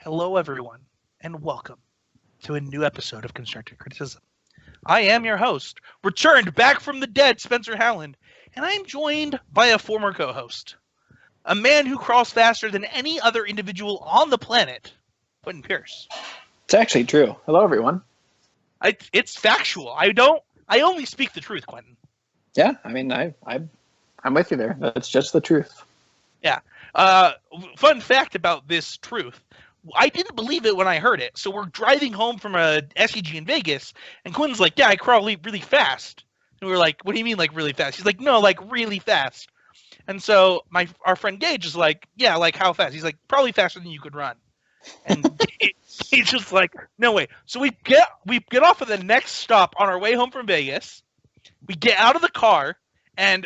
Hello, everyone, and welcome to a new episode of Constructive Criticism. I am your host, returned back from the dead, Spencer Howland, and I am joined by a former co-host, a man who crawls faster than any other individual on the planet, Quentin Pierce. It's actually true. Hello, everyone. It's factual. I only speak the truth, Quentin. Yeah, I mean, I'm with you there. That's just the truth. Yeah. Fun fact about this truth. I didn't believe it when I heard it. So we're driving home from a SEG in Vegas, and Quentin's like, yeah, I crawl really fast. And we were like, what do you mean, like, really fast? He's like, no, like, really fast. And so our friend Gage is like, yeah, like, how fast? He's like, probably faster than you could run. And he's just like, no way. So we get off of the next stop on our way home from Vegas. We get out of the car, and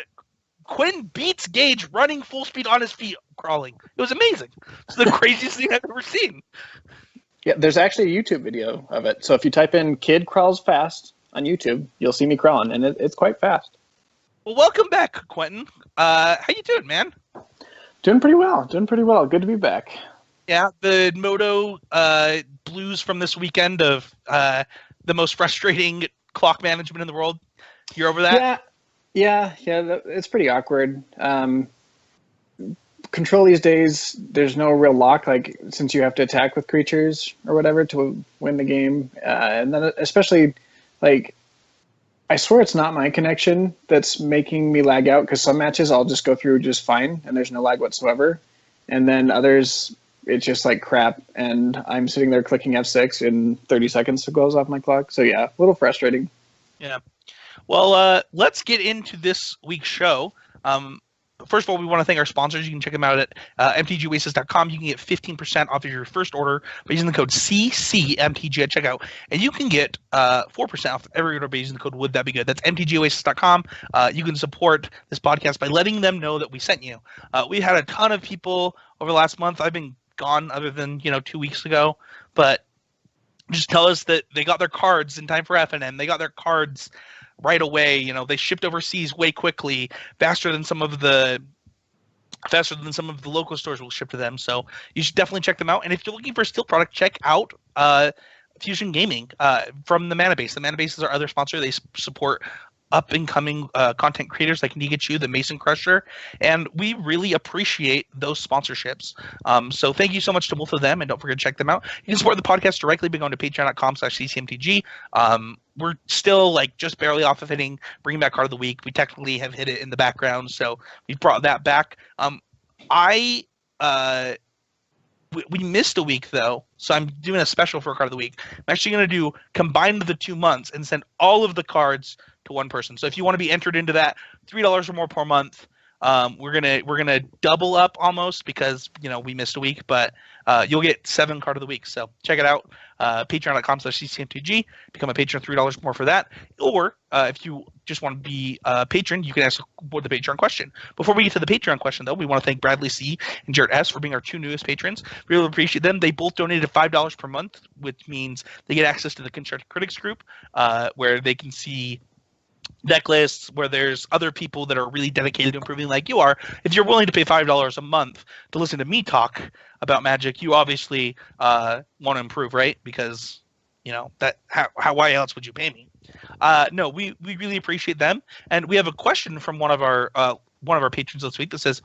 Quentin beats Gage running full speed on his feet, crawling. It was amazing. It's the craziest thing I've ever seen. Yeah, there's actually a YouTube video of it. So if you type in "kid crawls fast" on YouTube, you'll see me crawling, and it's quite fast. Well, welcome back, Quentin. How you doing, man? Doing pretty well. Good to be back. Yeah, the Moto blues from this weekend of the most frustrating clock management in the world. You're over that? Yeah, it's pretty awkward. Control these days, there's no real lock, like, since you have to attack with creatures or whatever to win the game. And then especially, like, I swear it's not my connection that's making me lag out, because some matches I'll just go through just fine and there's no lag whatsoever. And then others, it's just like crap, and I'm sitting there clicking F6 in 30 seconds to close off my clock. So yeah, a little frustrating. Yeah. Well, let's get into this week's show. First of all, we want to thank our sponsors. You can check them out at mtgoasis.com. You can get 15% off of your first order by using the code CCMTG at checkout. And you can get 4% off every order by using the code Would That Be Good. That's mtgoasis.com. You can support this podcast by letting them know that we sent you. We had a ton of people over the last month. I've been gone other than 2 weeks ago. But just tell us that they got their cards in time for FNM. They got their cards right away. They shipped overseas way quickly, faster than some of the local stores will ship to them. So you should definitely check them out. And if you're looking for a steel product, check out Fusion Gaming from the Mana Base. The Mana Base is our other sponsor. They support up and coming content creators like Nigachu, the Mason Crusher, and we really appreciate those sponsorships. So thank you so much to both of them, and don't forget to check them out. You can support the podcast directly by going to patreon.com/ccmtg. We're still just barely off of hitting Bringing Back Card of the Week. We technically have hit it in the background, so we brought that back. We missed a week, though, so I'm doing a special for Card of the Week. I'm actually going to do combine the 2 months and send all of the cards to one person. So if you want to be entered into that, $3 or more per month, we're gonna double up almost, because we missed a week, but you'll get 7 Card of the Week. So check it out, patreon.com/ccmtg. Become a patron, $3 more for that. Or if you just want to be a patron, you can ask the Patreon question. Before we get to the Patreon question, though, we want to thank Bradley C. and Jared S. for being our 2 newest patrons. We really appreciate them. They both donated $5 per month, which means they get access to the Constructed Critics group, where they can see deck lists, where there's other people that are really dedicated to improving like you are. If you're willing to pay $5 a month to listen to me talk about Magic, you obviously want to improve, right? Because why else would you pay me? No, we really appreciate them, and we have a question from one of our patrons this week that says,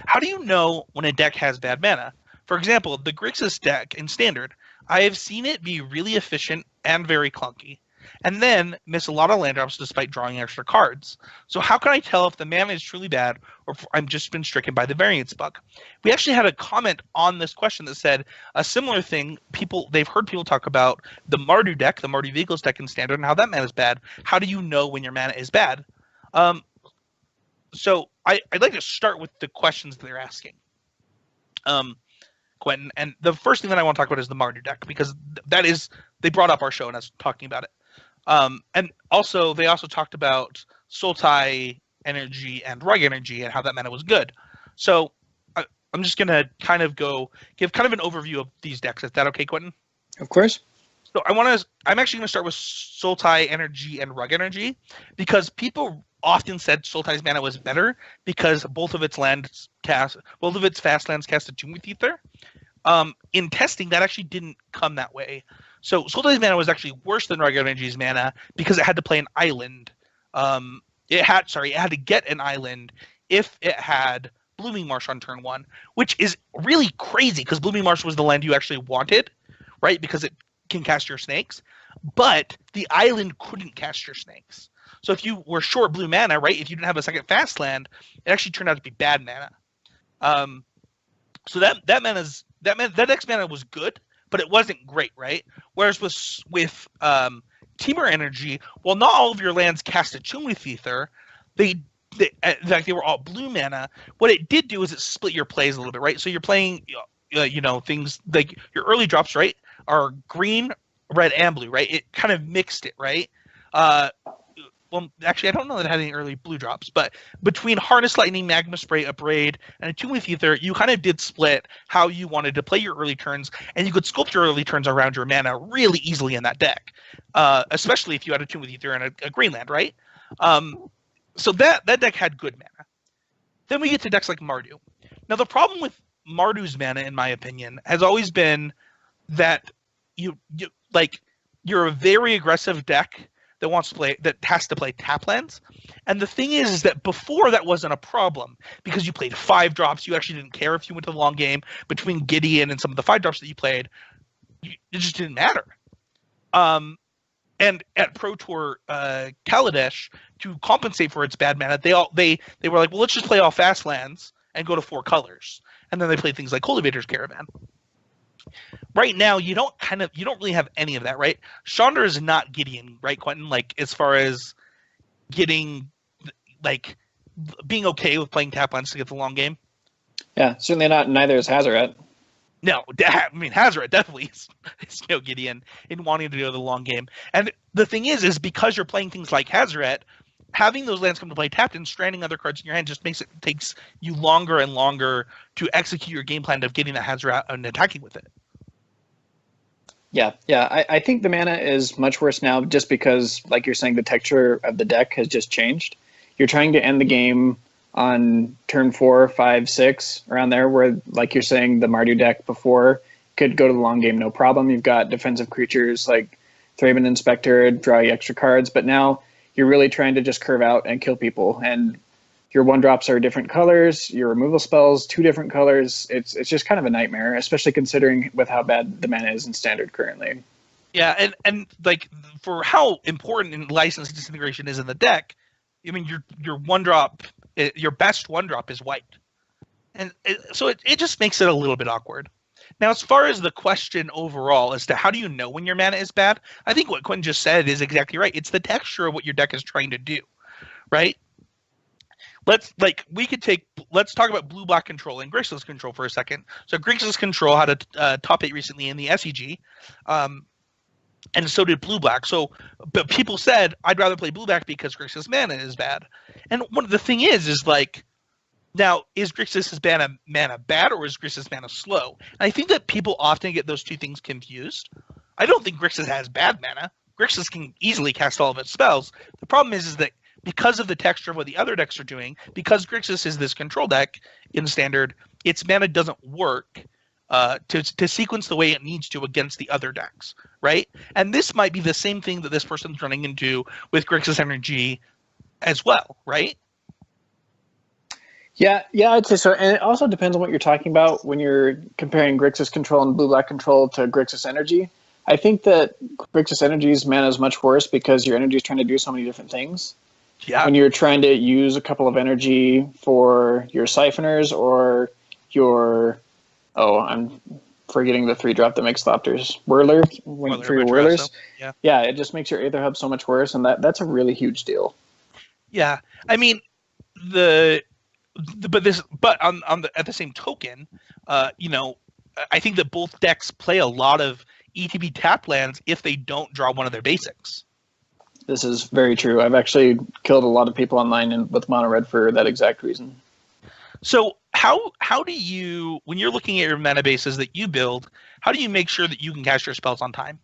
how do you know when a deck has bad mana? For example, the Grixis deck in Standard, I have seen it be really efficient and very clunky, and then miss a lot of land drops despite drawing extra cards. So how can I tell if the mana is truly bad, or if I'm just been stricken by the variance bug? We actually had a comment on this question that said a similar thing. They've heard people talk about the Mardu deck, the Mardu Vehicles deck in Standard, and how that mana is bad. How do you know when your mana is bad? So I'd like to start with the questions that they're asking, Quentin. And the first thing that I want to talk about is the Mardu deck, because they brought up our show and I was talking about it. And also, they also talked about Sultai Energy and Rug Energy and how that mana was good. So I'm just going to give kind of an overview of these decks. Is that okay, Quentin? Of course. So I'm actually going to start with Sultai Energy and Rug Energy, because people often said Sultai's mana was better because both of its fast lands cast a Tomb with Ether. In testing, that actually didn't come that way. So Sultan's mana was actually worse than regular Energies mana because it had to play an island. It had to get an island if it had Blooming Marsh on turn 1, which is really crazy because Blooming Marsh was the land you actually wanted, right? Because it can cast your snakes, but the island couldn't cast your snakes. So if you were short blue mana, right, if you didn't have a second fast land, it actually turned out to be bad mana. So that next mana was good, but it wasn't great, right? Whereas with Temur Energy, well, not all of your lands cast a Tomb with Ether. In fact, they were all blue mana. What it did do is it split your plays a little bit, right? So you're playing, things like your early drops, right, are green, red, and blue, right? It kind of mixed it, right? Well, actually, I don't know that it had any early blue drops, but between Harness Lightning, Magma Spray, Abrade, and a Tomb with Ether, you kind of did split how you wanted to play your early turns, and you could sculpt your early turns around your mana really easily in that deck, especially if you had a Tomb with Ether and a green land, right? So that deck had good mana. Then we get to decks like Mardu. Now, the problem with Mardu's mana, in my opinion, has always been that you're a very aggressive deck that has to play tap lands. And the thing is that before that wasn't a problem because you played 5 drops. You actually didn't care if you went to the long game. Between Gideon and some of the 5 drops that you played, it just didn't matter. And at Pro Tour Kaladesh, to compensate for its bad mana, they were like, well, let's just play all fast lands and go to 4 colors. And then they played things like Cultivator's Caravan. Right now, you don't really have any of that, right? Chandra is not Gideon, right, Quentinn? Like, as far as getting, like, being okay with playing tap lands to get the long game. Yeah, certainly not. Neither is Hazoret. No, I mean, Hazoret definitely is Gideon in wanting to go the long game. And the thing is because you're playing things like Hazoret, having those lands come to play tapped and stranding other cards in your hand just takes you longer and longer to execute your game plan of getting that Hazoret out and attacking with it. Yeah. I think the mana is much worse now just because, like you're saying, the texture of the deck has just changed. You're trying to end the game on turn 4, 5, 6, around there, where, like you're saying, the Mardu deck before could go to the long game no problem. You've got defensive creatures like Thraben Inspector, draw you extra cards, but now you're really trying to just curve out and kill people. And your 1-drops are different colors, your removal spells, 2 different colors. It's just kind of a nightmare, especially considering with how bad the mana is in Standard currently. Yeah, and like for how important License Disintegration is in the deck, I mean, your 1-drop, your best 1-drop is white. And so it just makes it a little bit awkward. Now, as far as the question overall as to how do you know when your mana is bad, I think what Quinn just said is exactly right. It's the texture of what your deck is trying to do, right? Let's talk about blue-black control and Grixis control for a second. So Grixis control had a top 8 recently in the SEG, and so did blue-black. But people said, I'd rather play blue-black because Grixis mana is bad. And one of the thing is like, now, is Grixis' mana bad or is Grixis mana slow? And I think that people often get those two things confused. I don't think Grixis has bad mana. Grixis can easily cast all of its spells. The problem is that because of the texture of what the other decks are doing, because Grixis is this control deck in Standard, its mana doesn't work to sequence the way it needs to against the other decks, right? And this might be the same thing that this person's running into with Grixis Energy as well, right? Yeah, I'd say so. And it also depends on what you're talking about when you're comparing Grixis control and blue-black control to Grixis Energy. I think that Grixis Energy's mana is much worse because your energy is trying to do so many different things. Yeah. When you're trying to use a couple of energy for your siphoners or your... Oh, I'm forgetting the 3-drop that makes Thopters. Whirler for your Whirlers. Yeah, it just makes your Aether Hub so much worse, and that's a really huge deal. Yeah, I mean, at the same token, I think that both decks play a lot of ETB tap lands if they don't draw one of their basics. This is very true. I've actually killed a lot of people online with mono red for that exact reason. So how do you, when you're looking at your mana bases that you build, how do you make sure that you can cast your spells on time?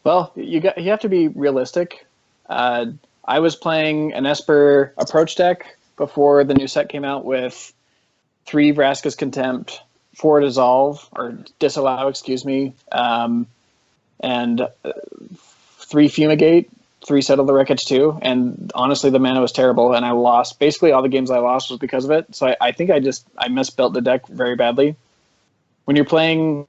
Well, you have to be realistic. I was playing an Esper approach deck before the new set came out with 3 Vraska's Contempt, 4 Dissolve, or Disallow, excuse me, and 3 Fumigate, 3 Settle the Wreckage 2, and honestly the mana was terrible, and I lost. Basically all the games I lost was because of it, so I think I misbuilt the deck very badly. When you're playing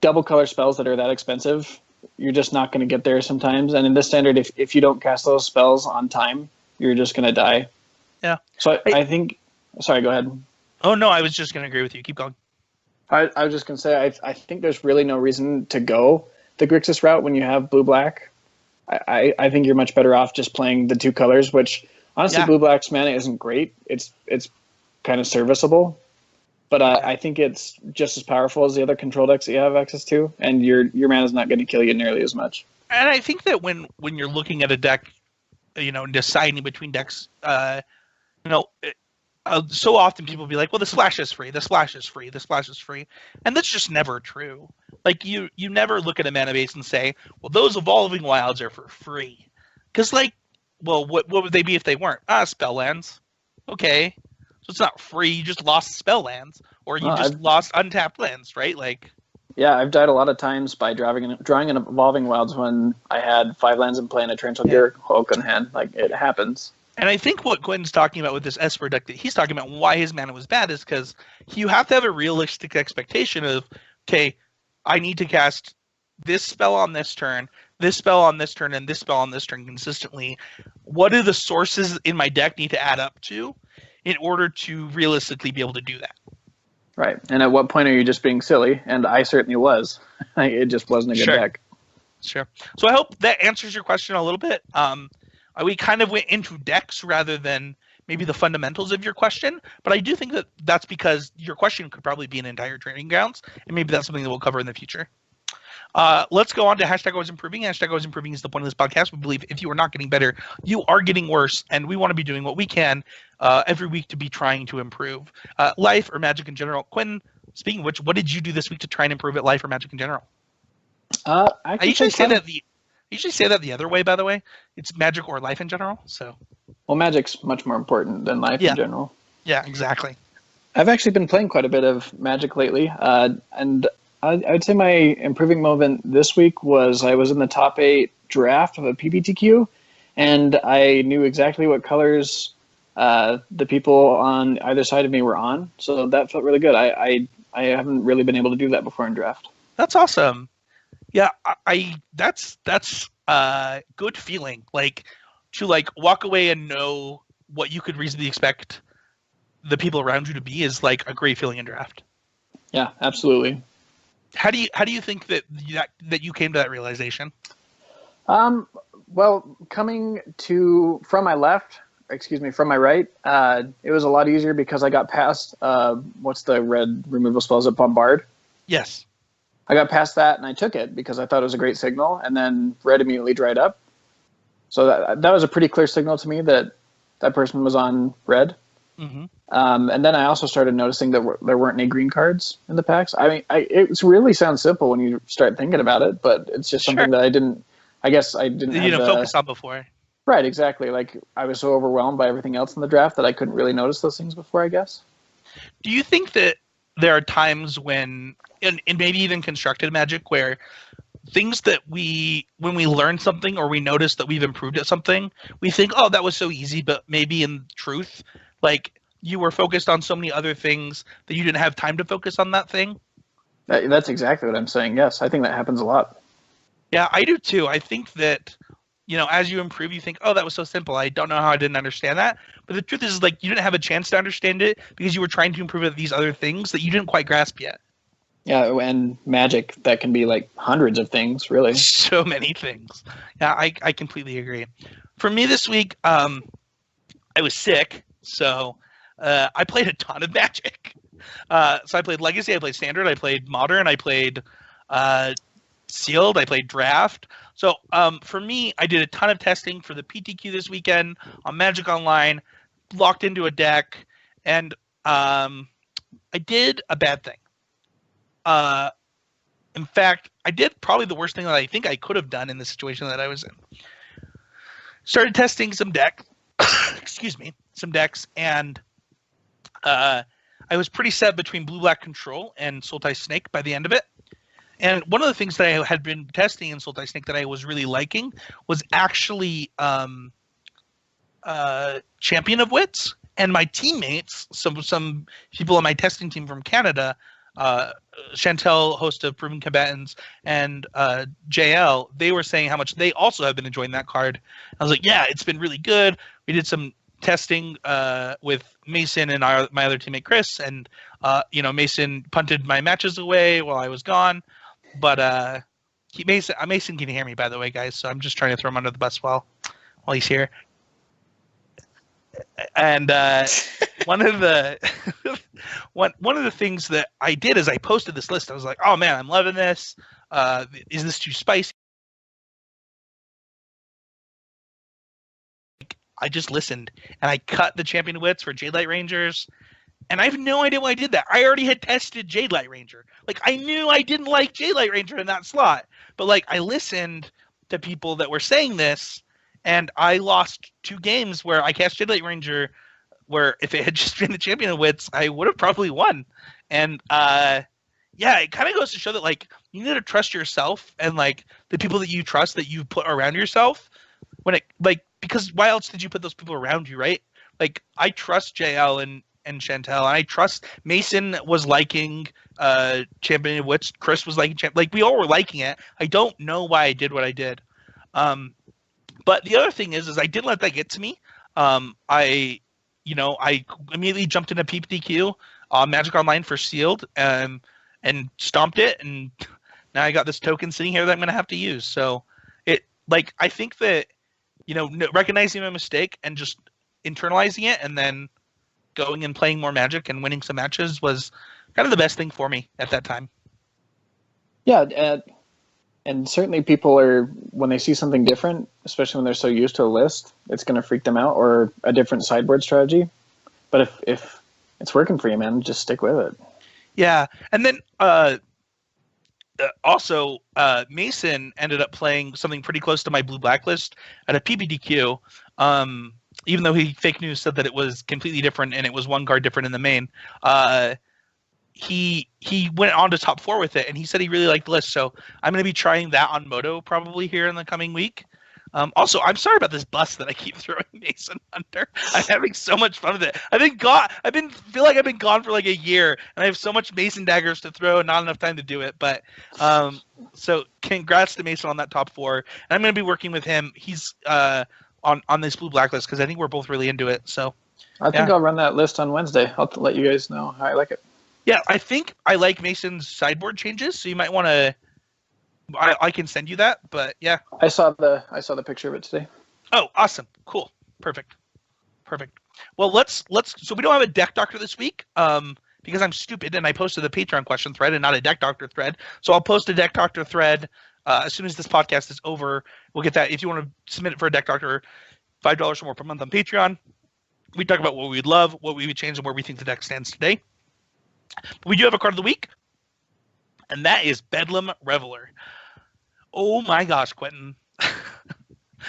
double color spells that are that expensive, you're just not going to get there sometimes, and in this standard, if you don't cast those spells on time, you're just going to die. Yeah. So I think... Sorry, go ahead. Oh, no, I was just going to agree with you. Keep going. I was just going to say, I think there's really no reason to go the Grixis route when you have blue-black. I think you're much better off just playing the 2 colors, which, honestly, blue-black's mana isn't great. It's kind of serviceable. But I think it's just as powerful as the other control decks that you have access to, and your mana's not going to kill you nearly as much. And I think that when you're looking at a deck, deciding between decks, so often people will be like, well, the splash is free, the splash is free, the splash is free. And that's just never true. Like, you never look at a mana base and say, well, those evolving wilds are for free. Because, what would they be if they weren't? Spell lands. Okay. So it's not free, you just lost spell lands. Or you lost untapped lands, right? Yeah, I've died a lot of times by drawing an evolving wilds when I had 5 lands in play and a Torrential Gear Hulk in hand. It happens. And I think what Quinn's talking about with this Esper deck that he's talking about, why his mana was bad, is because you have to have a realistic expectation of, okay, I need to cast this spell on this turn, this spell on this turn, and this spell on this turn consistently. What do the sources in my deck need to add up to in order to realistically be able to do that? Right. And at what point are you just being silly? And I certainly was. It just wasn't a good deck. Sure. So I hope that answers your question a little bit. We kind of went into decks rather than maybe the fundamentals of your question, but I do think that that's because your question could probably be an entire training grounds, and maybe that's something that we'll cover in the future. Let's go on to hashtag always improving. Hashtag always improving is the point of this podcast. We believe if you are not getting better, you are getting worse, and we want to be doing what we can every week to be trying to improve life or Magic in general. Quinn, speaking of which, what did you do this week to try and improve at life or Magic in general? I usually say that the other way, by the way. It's Magic or life in general. So, well, Magic's much more important than life in general. Yeah, exactly. I've actually been playing quite a bit of Magic lately, and I'd say my improving moment this week was I was in the top 8 draft of a PPTQ, and I knew exactly what colors the people on either side of me were on, so that felt really good. I haven't really been able to do that before in draft. That's awesome. Yeah, that's good feeling. To walk away and know what you could reasonably expect the people around you to be is a great feeling in draft. Yeah, absolutely. How do you think that you came to that realization? Well, coming from my right, it was a lot easier because I got past what's the red removal spell? Is it Bombard? Yes. I got past that and I took it because I thought it was a great signal, and then red immediately dried up. So that was a pretty clear signal to me that person was on red. Mm-hmm. And then I also started noticing that there weren't any green cards in the packs. I mean, it really sounds simple when you start thinking about it, but it's just something that I didn't focus on before. Right, exactly. I was so overwhelmed by everything else in the draft that I couldn't really notice those things before, I guess. Do you think that there are times when, and maybe even constructed Magic, where things that when we learn something or we notice that we've improved at something, we think, oh, that was so easy, but maybe in truth, you were focused on so many other things that you didn't have time to focus on that thing? That's exactly what I'm saying. Yes, I think that happens a lot. Yeah, I do too. I think that, as you improve, you think, oh, that was so simple. I don't know how I didn't understand that. But the truth is, you didn't have a chance to understand it because you were trying to improve at these other things that you didn't quite grasp yet. Yeah, and Magic, that can be hundreds of things, really. So many things. Yeah, I completely agree. For me this week, I was sick, so I played a ton of Magic. So I played Legacy, I played Standard, I played Modern, I played Sealed, I played Draft. So for me, I did a ton of testing for the PTQ this weekend on Magic Online, locked into a deck, and I did a bad thing. In fact, I did probably the worst thing that I think I could have done in the situation that I was in. Started testing some decks, and I was pretty set between Blue-Black Control and Sultai Snake by the end of it. And one of the things that I had been testing in Sultai Snake that I was really liking was actually Champion of Wits. And my teammates, some people on my testing team from Canada, Chantel, host of Proven Combatants, and JL, they were saying how much they also have been enjoying that card. I was like, yeah, it's been really good. We did some testing with Mason and my other teammate Chris, and Mason punted my matches away while I was gone. But Mason can hear me, by the way, guys. So I'm just trying to throw him under the bus while he's here. And one of the things that I did is I posted this list. I was like, "Oh man, I'm loving this. Is this too spicy?" I just listened and I cut the Champion of Wits for Jade Light Rangers, and I have no idea why I did that. I already had tested Jade Light Ranger. Like I knew I didn't like Jade Light Ranger in that slot, but like I listened to people that were saying this. And I lost 2 games where I cast Jade Light Ranger, where if it had just been the Champion of Wits, I would have probably won. And it kind of goes to show that like you need to trust yourself and like the people that you trust that you put around yourself. Because why else did you put those people around you, right? Like I trust JL and Chantel, and I trust Mason was liking Champion of Wits. Chris was liking like we all were liking it. I don't know why I did what I did. But the other thing is I didn't let that get to me. I immediately jumped into PPTQ, Magic Online for Sealed, and stomped it, and now I got this token sitting here that I'm going to have to use. So I think that, recognizing my mistake and just internalizing it and then going and playing more Magic and winning some matches was kind of the best thing for me at that time. Yeah, and certainly people are, when they see something different, especially when they're so used to a list, it's going to freak them out, or a different sideboard strategy. But if it's working for you, man, just stick with it. Yeah. And then also Mason ended up playing something pretty close to my blue blacklist at a PPDQ, even though he fake news said that it was completely different and it was 1 card different in the main. He went on to top 4 with it, and he said he really liked the list. So I'm going to be trying that on Moto probably here in the coming week. Also, I'm sorry about this bus that I keep throwing Mason under. I'm having so much fun with it. Feel like I've been gone for like a year, and I have so much Mason daggers to throw and not enough time to do it. But so congrats to Mason on that top 4. And I'm going to be working with him. He's on this blue blacklist because I think we're both really into it. So I think I'll run that list on Wednesday. I'll let you guys know how I like it. Yeah, I think I like Mason's sideboard changes, so you might want to. I can send you that, but yeah. I saw the picture of it today. Oh, awesome! Cool, perfect. Well, let's. So we don't have a deck doctor this week, because I'm stupid and I posted the Patreon question thread and not a deck doctor thread. So I'll post a deck doctor thread as soon as this podcast is over. We'll get that. If you want to submit it for a deck doctor, $5 or more per month on Patreon. We talk about what we would love, what we would change, and where we think the deck stands today. But we do have a card of the week, and that is Bedlam Reveler. Oh my gosh, Quentin.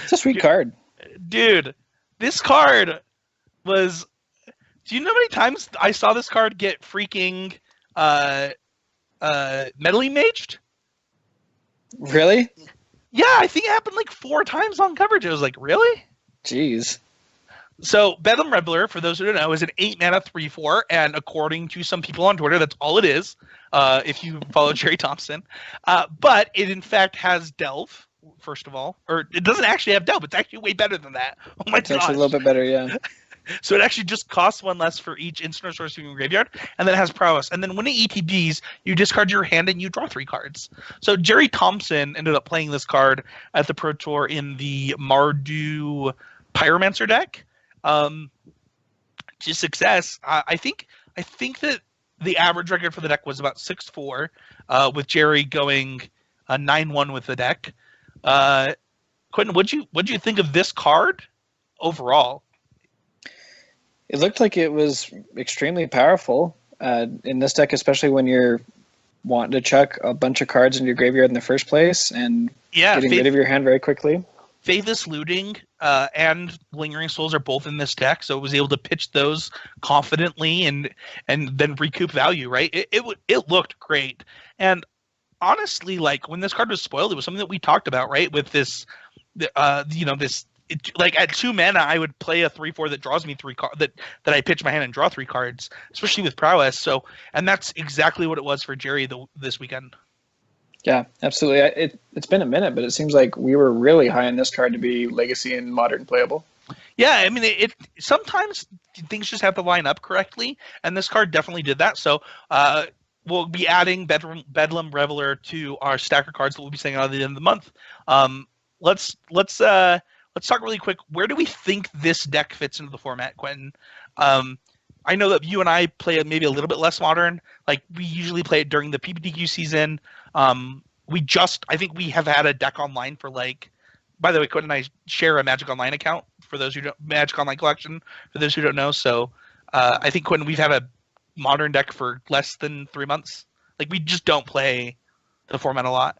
It's a sweet card. Dude, this card was... Do you know how many times I saw this card get freaking Meddling Maged? Really? Yeah, I think it happened like 4 times on coverage. I was like, really? Jeez. So Bedlam Reveler, for those who don't know, is an 8-mana 3/4, and according to some people on Twitter, that's all it is, if you follow Jerry Thompson. But it, in fact, has Delve, first of all. Or it doesn't actually have Delve. It's actually way better than that. Oh my god. It's actually a little bit better, yeah. So it actually just costs 1 less for each instant or sorcery in your graveyard, and then it has prowess. And then when it ETBs, you discard your hand and you draw 3 cards. So Jerry Thompson ended up playing this card at the Pro Tour in the Mardu Pyromancer deck. To success. I think that the average record for the deck was about 6-4, with Jerry going 9-1 with the deck. Quentin, what'd you think of this card overall? It looked like it was extremely powerful in this deck, especially when you're wanting to chuck a bunch of cards in your graveyard in the first place and getting rid of your hand very quickly. Faithless Looting and Lingering Souls are both in this deck, so it was able to pitch those confidently and then recoup value, right? It looked great. And honestly, like when this card was spoiled, it was something that we talked about, right? With this, like at 2 mana, I would play a 3/4 that draws me 3 cards, that I pitch my hand and draw 3 cards, especially with prowess. So, and that's exactly what it was for Jerry this weekend. Yeah, absolutely. It's been a minute, but it seems like we were really high on this card to be Legacy and Modern playable. Yeah, I mean, it sometimes things just have to line up correctly, and this card definitely did that. So, we'll be adding Bedlam Reveler to our stack of cards that we'll be saying at the end of the month. Let's talk really quick. Where do we think this deck fits into the format, Quentin? I know that you and I play it maybe a little bit less modern. Like we usually play it during the PPTQ season. I think we have had a deck online for like. By the way, Quentin and I share a Magic Online account for those who don't Magic Online collection for those who don't know. So I think Quentin, we've had a modern deck for less than 3 months. Like we just don't play the format a lot.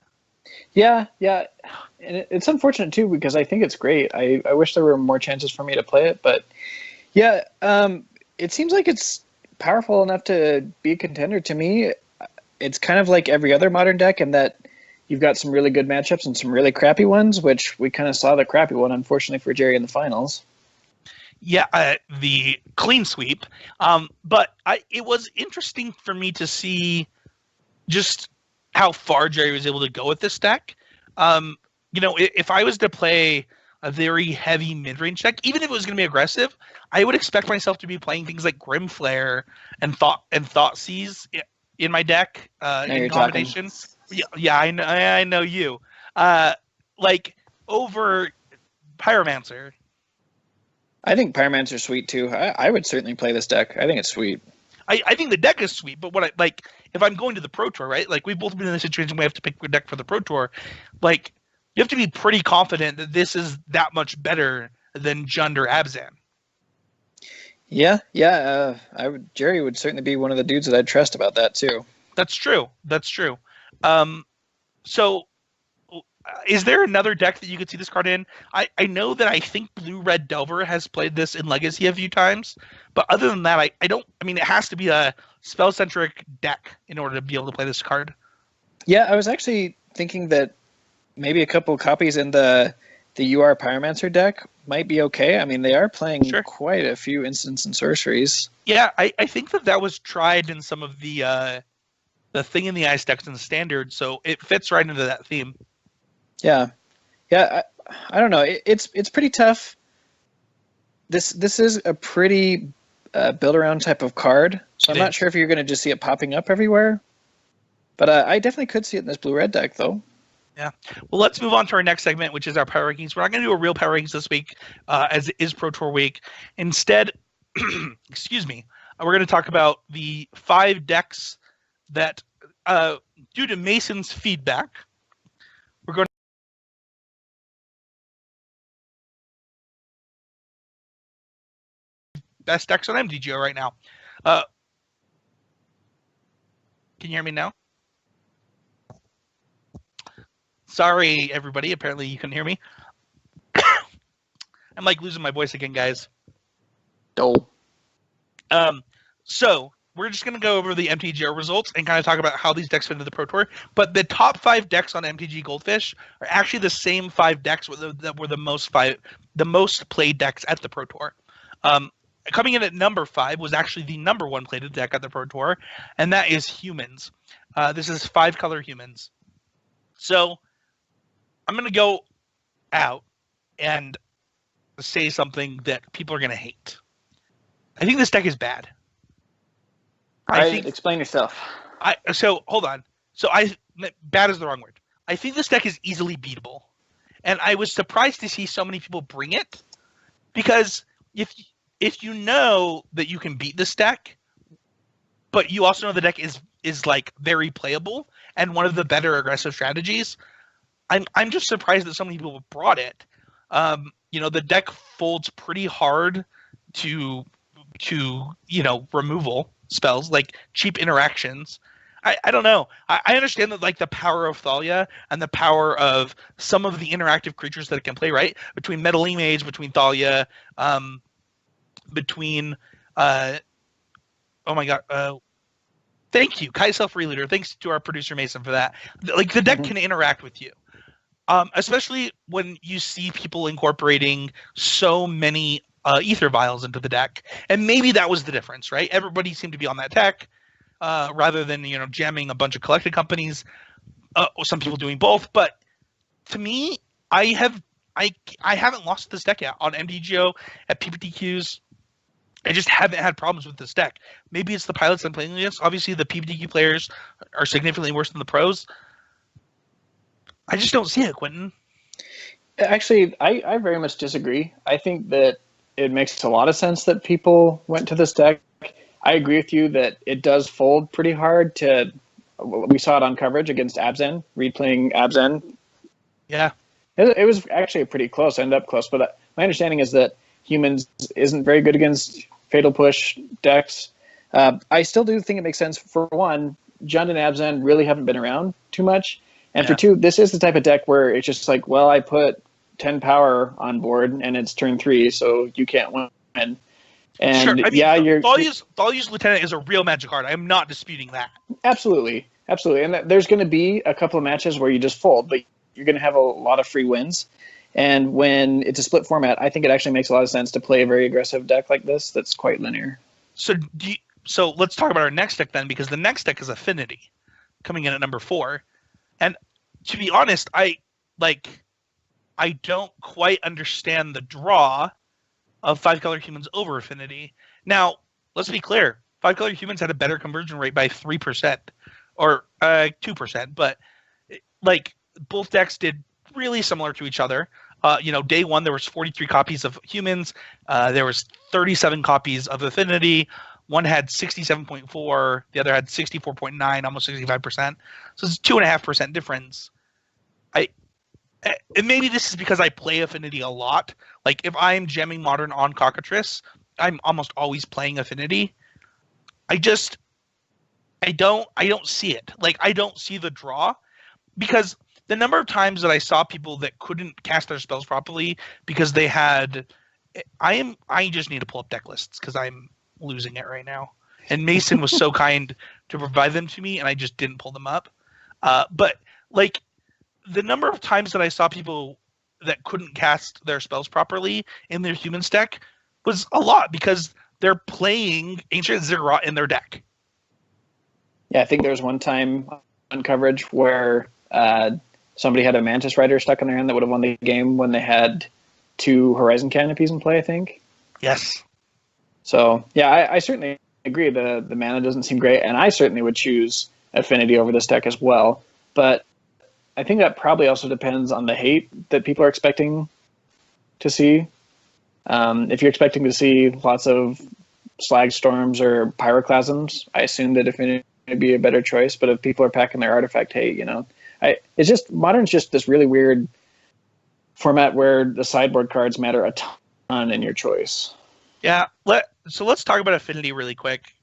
Yeah, and it's unfortunate too because I think it's great. I wish there were more chances for me to play it, but yeah, it seems like it's powerful enough to be a contender to me. It's kind of like every other modern deck in that you've got some really good matchups and some really crappy ones, which we kind of saw the crappy one, unfortunately, for Jerry in the finals. Yeah, the clean sweep. But it was interesting for me to see just how far Jerry was able to go with this deck. If I was to play a very heavy mid-range deck, even if it was going to be aggressive, I would expect myself to be playing things like Grim Flare and Thoughtseize in my deck in combination. Yeah, I know you. Like over Pyromancer. I think Pyromancer's sweet too. I would certainly play this deck. I think it's sweet. I think the deck is sweet, but what I like if I'm going to the Pro Tour, right? Like we've both been in a situation where we have to pick a deck for the Pro Tour. Like you have to be pretty confident that this is that much better than Jund or Abzan. Yeah. Jerry would certainly be one of the dudes that I'd trust about that too. That's true. So is there another deck that you could see this card in? I know that I think Blue Red Delver has played this in Legacy a few times, but other than that, it has to be a spell-centric deck in order to be able to play this card. Yeah, I was actually thinking that maybe a couple copies in the UR Pyromancer deck might be okay. I mean, they are playing quite a few instants and sorceries. Yeah, I think that was tried in some of the Thing in the Ice decks in the Standard, so it fits right into that theme. Yeah. I don't know. It's pretty tough. This is a pretty build around type of card, so I'm not sure if you're going to just see it popping up everywhere. But I definitely could see it in this blue red deck, though. Yeah. Well, let's move on to our next segment, which is our power rankings. We're not going to do a real power rankings this week, as it is Pro Tour week. Instead, excuse me, we're going to talk about the 5 decks that, due to Mason's feedback, we're going to best decks on MTGO right now. Can you hear me now? Sorry, everybody. Apparently you can hear me. I'm like losing my voice again, guys. Oh. So we're just going to go over the MTGO results and kind of talk about how these decks fit into the Pro Tour. But the top 5 decks on MTG Goldfish are actually the same 5 decks that were the most played decks at the Pro Tour. Coming in at number 5 was actually the number 1 played deck at the Pro Tour, and that is Humans. This is 5-color Humans. So I'm going to go out and say something that people are going to hate. I think this deck is bad. Explain yourself. So hold on. Bad is the wrong word. I think this deck is easily beatable, and I was surprised to see so many people bring it, because if you know that you can beat this deck, but you also know the deck is like very playable and one of the better aggressive strategies, I'm just surprised that so many people brought it. The deck folds pretty hard to removal spells, like cheap interactions. I don't know. I understand that like the power of Thalia and the power of some of the interactive creatures that it can play, right? Between Meddling Mage, between Thalia, between oh my god, thank you, Kai Self Releader. Thanks to our producer Mason for that. Like the deck can interact with you. Especially when you see people incorporating so many ether vials into the deck. And maybe that was the difference, right? Everybody seemed to be on that deck rather than, jamming a bunch of collected companies, or some people doing both. But to me, I haven't lost this deck yet on MDGO, at PPTQs. I just haven't had problems with this deck. Maybe it's the pilots I'm playing against. Obviously, the PPTQ players are significantly worse than the pros. I just don't see it, Quentin. Actually, I very much disagree. I think that it makes a lot of sense that people went to this deck. I agree with you that it does fold pretty hard to. We saw it on coverage against Abzen, replaying Abzen. Yeah. It was actually pretty close, ended up close, but my understanding is that Humans isn't very good against Fatal Push decks. I still do think it makes sense. For one, Jund and Abzen really haven't been around too much. And for two, this is the type of deck where it's just like, well, I put 10 power on board and it's turn 3, so you can't win. And sure. I mean, you're Thalia's Lieutenant is a real Magic card. I'm not disputing that. Absolutely. And there's going to be a couple of matches where you just fold, but you're going to have a lot of free wins. And when it's a split format, I think it actually makes a lot of sense to play a very aggressive deck like this that's quite linear. So let's talk about our next deck then, because the next deck is Affinity, coming in at number 4. And to be honest, I don't quite understand the draw of 5-color humans over Affinity. Now, let's be clear. 5-color humans had a better conversion rate by 3% or 2%, but like both decks did really similar to each other. Day one, there was 43 copies of humans. There was 37 copies of Affinity. One had 67.4, the other had 64.9, almost 65%. So it's a 2.5% difference. And maybe this is because I play Affinity a lot. Like if I'm jamming Modern on Cockatrice, I'm almost always playing Affinity. I don't see it. Like I don't see the draw, because the number of times that I saw people that couldn't cast their spells properly because they had, I just need to pull up deck lists because I'm losing it right now. And Mason was so kind to provide them to me, and I just didn't pull them up. But like the number of times that I saw people that couldn't cast their spells properly in their humans deck was a lot because they're playing Ancient Ziggurat in their deck. Yeah, I think there was one time on coverage where somebody had a Mantis Rider stuck in their hand that would have won the game when they had 2 Horizon Canopies in play, I think. Yes. So, yeah, I certainly agree. The mana doesn't seem great, and I certainly would choose Affinity over this deck as well. But I think that probably also depends on the hate that people are expecting to see. If you're expecting to see lots of Slag Storms or Pyroclasms, I assume that Affinity would be a better choice. But if people are packing their artifact hate, it's just Modern's just this really weird format where the sideboard cards matter a ton in your choice. Yeah, let's talk about Affinity really quick,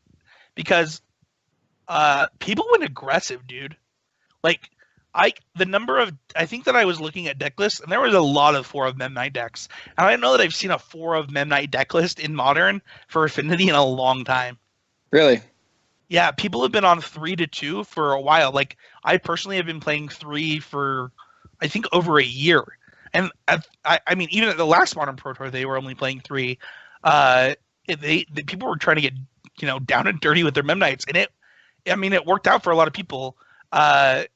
because people went aggressive, dude. Like I think that I was looking at deck lists, and there was a lot of 4 of Memnite decks. And I don't know that I've seen a 4 of Memnite deck list in Modern for Affinity in a long time. Really? Yeah, people have been on 3-2 for a while. Like I personally have been playing 3 for I think over a year. And I mean, even at the last Modern Pro Tour, they were only playing 3. The people were trying to get down and dirty with their Memnites, and it worked out for a lot of people. But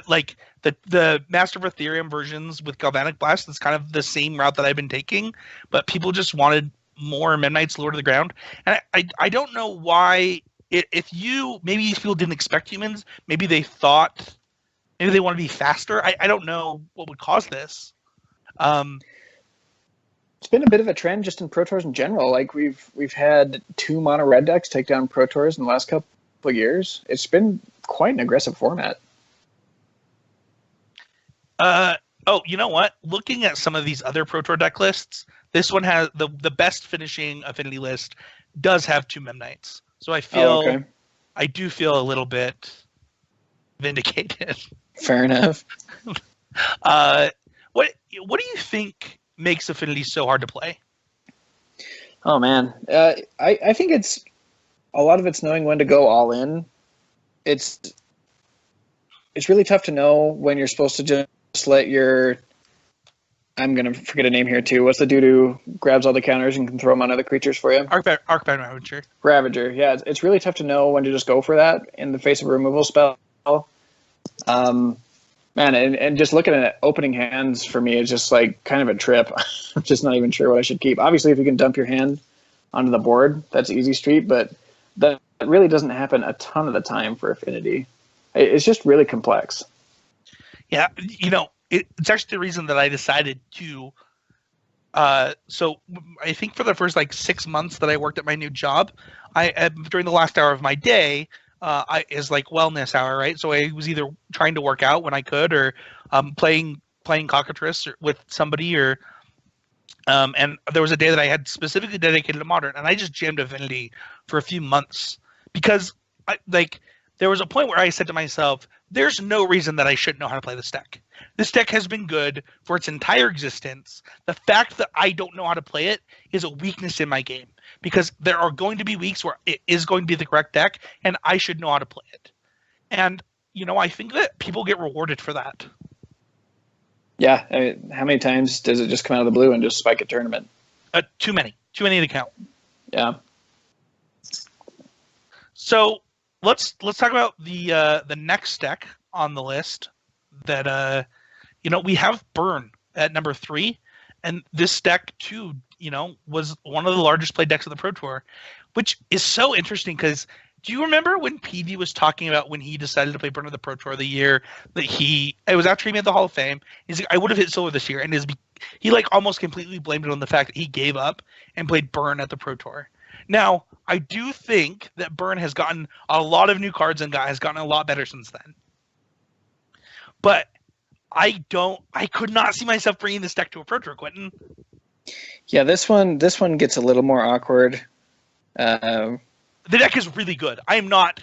like the Master of Ethereum versions with Galvanic Blast is kind of the same route that I've been taking, but people just wanted more Memnites lower to the ground, and I don't know why. If maybe these people didn't expect humans, maybe they thought maybe they want to be faster. I don't know what would cause this. It's been a bit of a trend just in Pro Tours in general. Like we've had 2 mono red decks take down Pro Tours in the last couple of years. It's been quite an aggressive format. You know what? Looking at some of these other Pro Tour deck lists, this one has the best finishing Affinity list does have 2 Memnites. So I feel I do feel a little bit vindicated. Fair enough. What do you think makes Affinity so hard to play? Oh man, I think it's a lot of it's knowing when to go all in. It's really tough to know when you're supposed to just let your, I'm gonna forget a name here too. What's the dude who grabs all the counters and can throw them on other creatures for you? Arcbound Ravager. Ravager. Yeah, it's really tough to know when to just go for that in the face of a removal spell. Man, and just looking at opening hands for me is just like kind of a trip. I'm just not even sure what I should keep. Obviously, if you can dump your hand onto the board, that's easy street, but that really doesn't happen a ton of the time for Affinity. It's just really complex. Yeah, it's actually the reason that I decided to. So I think for the first 6 months that I worked at my new job, during the last hour of my day, is wellness hour, right? So I was either trying to work out when I could, or playing cockatrice with somebody, or and there was a day that I had specifically dedicated to Modern, and I just jammed Affinity for a few months because there was a point where I said to myself, there's no reason that I shouldn't know how to play this deck. This deck has been good for its entire existence. The fact that I don't know how to play it is a weakness in my game, because there are going to be weeks where it is going to be the correct deck, and I should know how to play it. And, I think that people get rewarded for that. Yeah. I mean, how many times does it just come out of the blue and just spike a tournament? Too many to count. Yeah. So let's talk about the next deck on the list that we have Burn at number 3, and this deck too was one of the largest played decks of the Pro Tour, which is so interesting because do you remember when PV was talking about when he decided to play Burn at the Pro Tour of the year that it was after he made the Hall of Fame? He's like, I would have hit silver this year, and he almost completely blamed it on the fact that he gave up and played Burn at the Pro Tour. Now, I do think that Burn has gotten a lot of new cards and has gotten a lot better since then. But I could not see myself bringing this deck to a Pro Tour, Quentinn. Yeah, this one gets a little more awkward. The deck is really good. I am not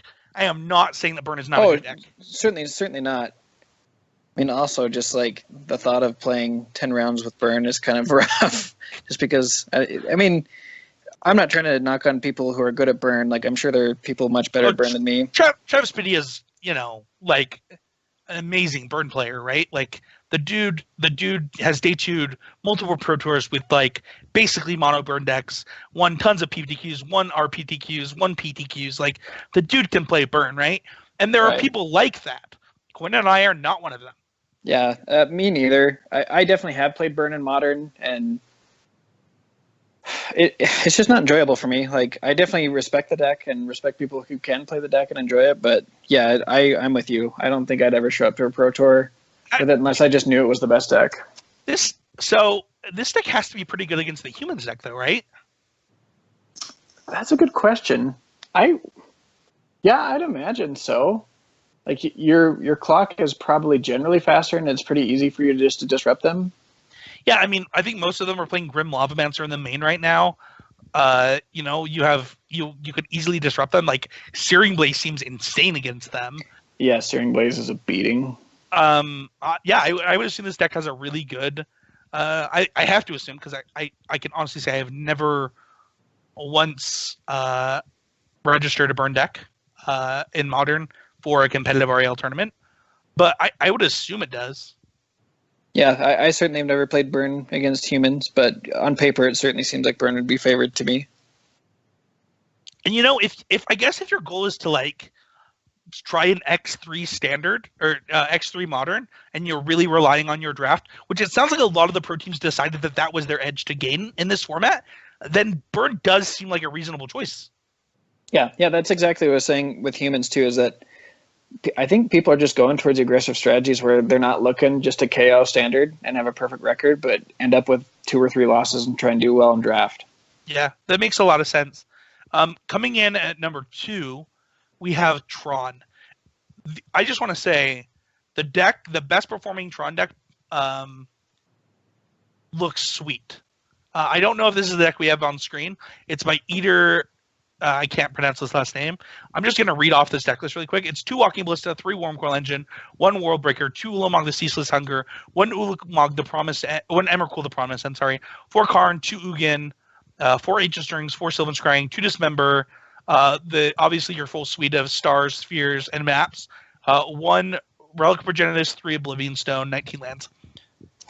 saying that Burn is not a good deck. Certainly not. I mean, also just the thought of playing 10 rounds with Burn is kind of rough. Just because, I mean, I'm not trying to knock on people who are good at Burn. I'm sure there are people much better at Burn than me. Travis Padilla is, an amazing Burn player, right? The dude has debuted multiple Pro Tours with basically mono Burn decks, won tons of PTQs, won RPTQs, won PTQs. The dude can play Burn, right? And there are people like that. Quinn and I are not one of them. Yeah, me neither. I definitely have played Burn in Modern, and it's just not enjoyable for me. I definitely respect the deck and respect people who can play the deck and enjoy it, but yeah, I'm with you. I don't think I'd ever show up to a Pro Tour with it unless I just knew it was the best deck. This deck has to be pretty good against the Humans deck, though, right? That's a good question. I'd imagine so. Your clock is probably generally faster, and it's pretty easy for you to disrupt them. Yeah, I mean, I think most of them are playing Grim Lavamancer in the main right now. You could easily disrupt them. Searing Blaze seems insane against them. Yeah, Searing Blaze is a beating. I would assume this deck has a really good. I have to assume because I can honestly say I have never once registered a Burn deck in Modern for a competitive REL tournament, but I would assume it does. Yeah, I certainly have never played Burn against Humans, but on paper it certainly seems like Burn would be favored to me. And if your goal is to try an X3 standard or X3 Modern, and you're really relying on your draft, which it sounds like a lot of the pro teams decided that was their edge to gain in this format, then Burn does seem like a reasonable choice. Yeah, that's exactly what I was saying with Humans too, is that I think people are just going towards aggressive strategies where they're not looking just to KO standard and have a perfect record, but end up with 2 or 3 losses and try and do well in draft. Yeah, that makes a lot of sense. Coming in at number 2, we have Tron. I just want to say the best performing Tron deck looks sweet. I don't know if this is the deck we have on screen. It's by Eater I can't pronounce this last name. I'm just going to read off this deck list really quick. It's 2 Walking Ballista, 3 Wormcoil Engine, 1 World Breaker, 2 Ulamog the Ceaseless Hunger, 1 Ulamog the Promise, 1 Emrakul the Promise, 4 Karn, 2 Ugin, 4 Aegis Strings, 4 Sylvan Scrying, 2 Dismember, obviously your full suite of stars, spheres, and maps, 1 Relic of Progenitus, 3 Oblivion Stone, 19 lands.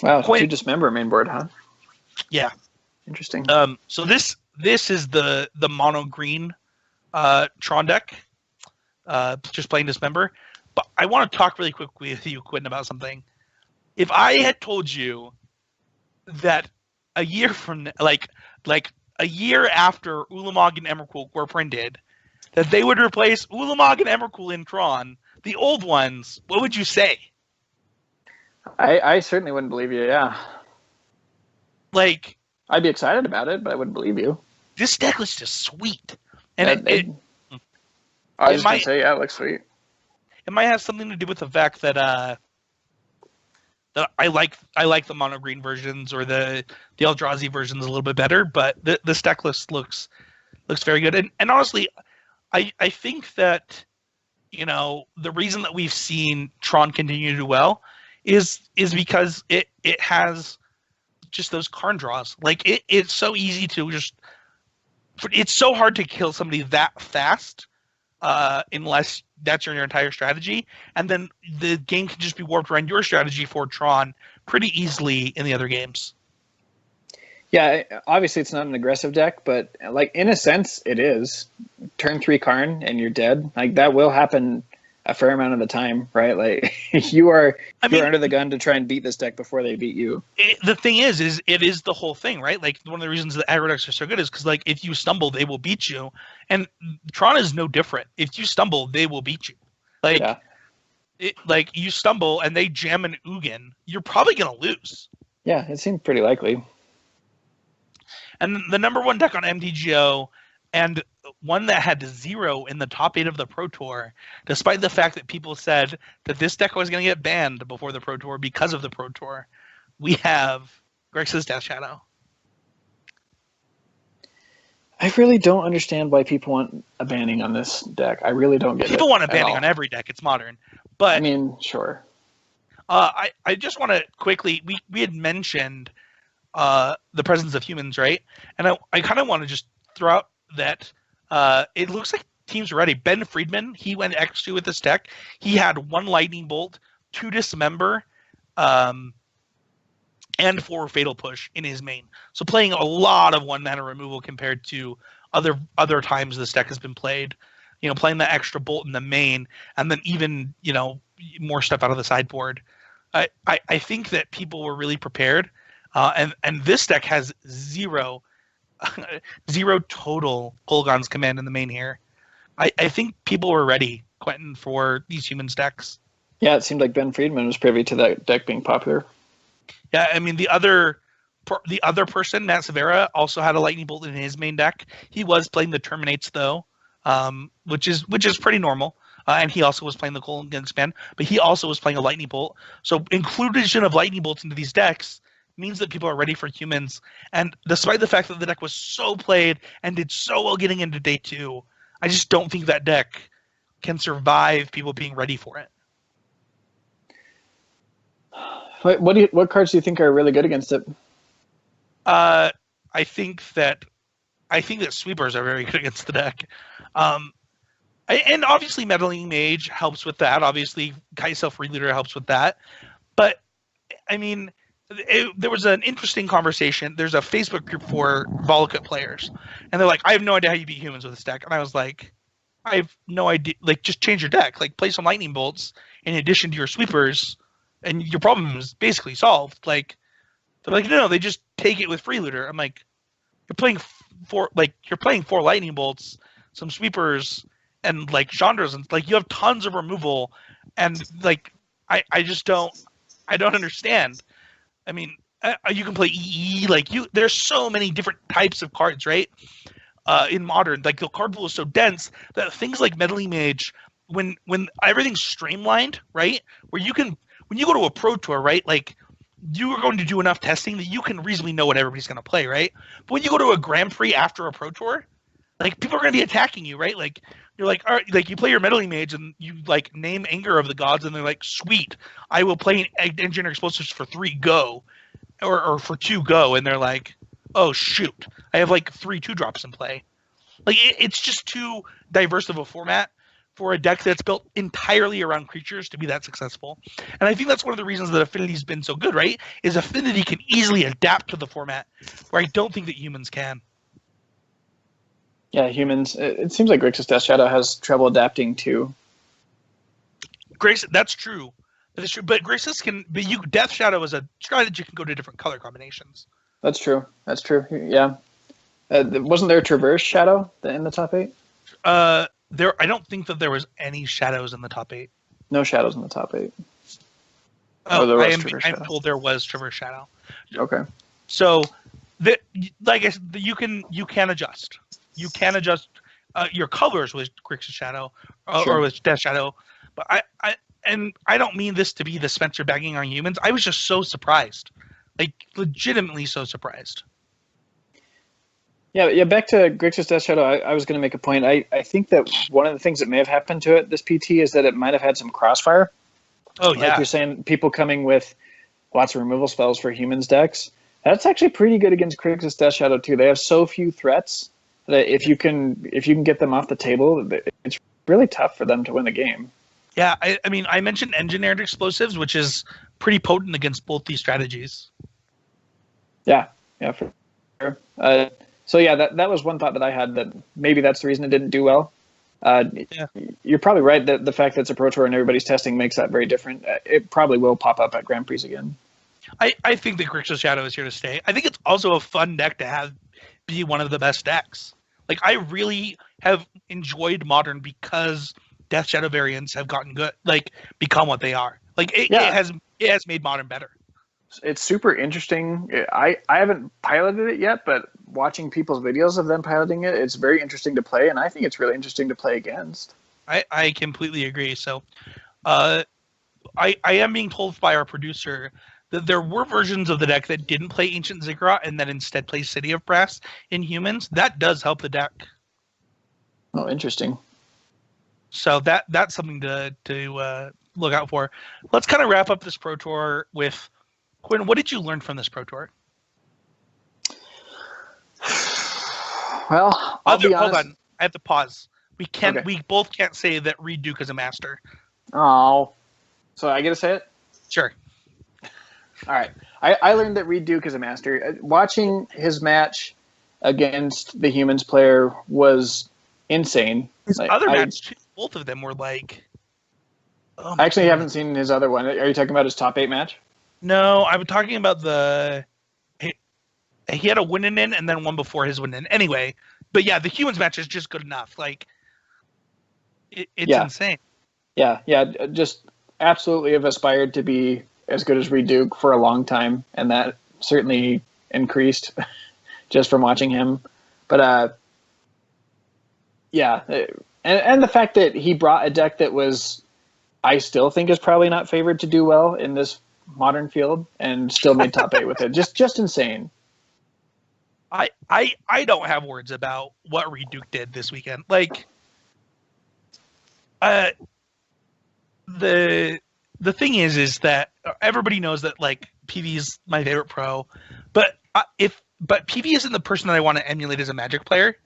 Wow, 2 Dismember main board, huh? Yeah. Interesting. So this is the mono green Tron deck, just playing Dismember. But I want to talk really quick with you, Quentin, about something. If I had told you that a year from like a year after Ulamog and Emrakul were printed, that they would replace Ulamog and Emrakul in Tron, the old ones, what would you say? I certainly wouldn't believe you. Yeah. Like, I'd be excited about it, but I wouldn't believe you. This deck was just sweet, and I was gonna say, yeah, it looks sweet. It might have something to do with the fact that that I like the mono green versions or the Eldrazi versions a little bit better, but this deck list looks very good. And honestly, I think that, you know, the reason that we've seen Tron continue to do well is because it has just those Karn draws. Like it's so easy to just, it's so hard to kill somebody that fast unless that's your entire strategy, and then the game can just be warped around your strategy for Tron pretty easily in the other games. Yeah, obviously it's not an aggressive deck, but like in a sense it is. Turn 3 Karn and you're dead. Like that will happen a fair amount of the time, right? Like you're under the gun to try and beat this deck before they beat you. The thing is it is the whole thing, right? Like one of the reasons that aggro decks are so good is because like if you stumble, they will beat you, and Tron is no different. If you stumble, they will beat you. Like, yeah. Like you stumble and they jam an Ugin, you're probably gonna lose. Yeah, it seemed pretty likely. And the number 1 deck on MTGO, and one that had 0 in the top 8 of the Pro Tour, despite the fact that people said that this deck was going to get banned before the Pro Tour because of the Pro Tour, we have Grixis Death Shadow. I really don't understand why people want a banning on this deck. I really don't get it. People want a banning on every deck. It's modern. But I mean, sure. I just want to quickly, we had mentioned the presence of humans, right? And I kind of want to just throw out that it looks like teams are ready. Ben Friedman, he went X2 with this deck. He had 1 Lightning Bolt, 2 Dismember, and 4 Fatal Push in his main. So playing a lot of 1-mana removal compared to other times this deck has been played. You know, playing that extra bolt in the main, and then even, you know, more stuff out of the sideboard. I think that people were really prepared, and this deck has 0 total Polgon's Command in the main here. I think people were ready, Quentin, for these humans decks. Yeah, it seemed like Ben Friedman was privy to that deck being popular. Yeah, I mean the other person, Matt Severa, also had a Lightning Bolt in his main deck. He was playing the Terminates though, which is pretty normal. And he also was playing the Golden Expand, but he also was playing a Lightning Bolt. So inclusion of Lightning Bolts into these decks means that people are ready for humans. And despite the fact that the deck was so played and did so well getting into day 2, I just don't think that deck can survive people being ready for it. What cards do you think are really good against it? I think that sweepers are very good against the deck. And obviously Meddling Mage helps with that. Obviously Kai'Sa Freelooter helps with that. But I mean, there was an interesting conversation. There's a Facebook group for Volakut players, and they're like, I have no idea how you beat humans with this deck. And I was like, I have no idea. Like, just change your deck. Like, play some Lightning Bolts in addition to your sweepers, and your problem is basically solved. Like, they're like, no, they just take it with Freelooter. I'm like, you're playing 4 Lightning Bolts, some sweepers, and like Chandras, and like you have tons of removal, and like I just don't understand. I mean, you can play EE, like there's so many different types of cards, right? In Modern, like the card pool is so dense that things like Meddling Mage, when everything's streamlined, right? Where you can, when you go to a Pro Tour, right? Like you are going to do enough testing that you can reasonably know what everybody's going to play, right? But when you go to a Grand Prix after a Pro Tour, Like people are going to be attacking you, right? Like you're like, all right, like you play your meddling mage and you like name Anger of the Gods, and they're like, sweet, I will play engineer explosives for 3 go, or for 2 go, and they're like, oh shoot, I have like 3 2-drops in play. Like it's just too diverse of a format for a deck that's built entirely around creatures to be that successful. And I think that's one of the reasons that Affinity's been so good, right? Is Affinity can easily adapt to the format, where I don't think that humans can. Yeah, humans. It seems like Grixis Death Shadow has trouble adapting too. That's true. That is true. But Grixis can. But Death Shadow is a strategy can go to different color combinations. That's true. That's true. Yeah. Wasn't there a Traverse Shadow in the top 8? I don't think that there was any shadows in the top 8. No shadows in the top 8. Oh, I'm told there was Traverse Shadow. Okay. So, like I said, you can adjust. You can adjust your colors with Grixis Shadow or with Death Shadow. But I don't mean this to be the Spencer bagging on humans. I was just so surprised, like legitimately so surprised. Yeah. Back to Grixis Death Shadow. I was going to make a point. I think that one of the things that may have happened to it this PT is that it might have had some crossfire. Oh yeah. Like you're saying, people coming with lots of removal spells for humans decks. That's actually pretty good against Grixis Death Shadow too. They have so few threats that if you can get them off the table, it's really tough for them to win the game. Yeah, I mean, I mentioned engineered explosives, which is pretty potent against both these strategies. Yeah, for sure. So yeah, that was one thought that I had, that maybe that's the reason it didn't do well. Yeah. You're probably right that the fact that it's a Pro Tour and everybody's testing makes that very different. It probably will pop up at Grand Prix again. I think that Grixis Shadow is here to stay. I think it's also a fun deck to have be one of the best decks. Like I really have enjoyed Modern because Death Shadow variants have gotten good, like become what they are. Like it has made Modern better. It's super interesting. I haven't piloted it yet, but watching people's videos of them piloting it, it's very interesting to play, and I think it's really interesting to play against. I completely agree. So, I am being told by our producer that there were versions of the deck that didn't play Ancient Ziggurat and that instead play City of Brass in humans. That does help the deck. Oh, interesting. So that's something to look out for. Let's kind of wrap up this Pro Tour with Quinn. What did you learn from this Pro Tour? Well, I'll be honest. Hold on. I have to pause. We both can't say that Reed Duke is a master. Oh, so I get to say it? Sure. All right. I learned that Reed Duke is a master. Watching his match against the humans player was insane. His other match, both of them were like... Oh I actually haven't seen his other one. Are you talking about his top 8 match? No, I'm talking about he had a win-in and then one before his win-in. Anyway, but yeah, the humans match is just good enough. Like, it's insane. Yeah, just absolutely have aspired to be as good as Reed Duke for a long time, and that certainly increased just from watching him. But yeah, and the fact that he brought a deck that was, I still think is probably not favored to do well in this Modern field, and still made top 8 with it. Just insane. I don't have words about what Reed Duke did this weekend. Like, the thing is that everybody knows that like PV is my favorite pro, but PV isn't the person that I want to emulate as a Magic player.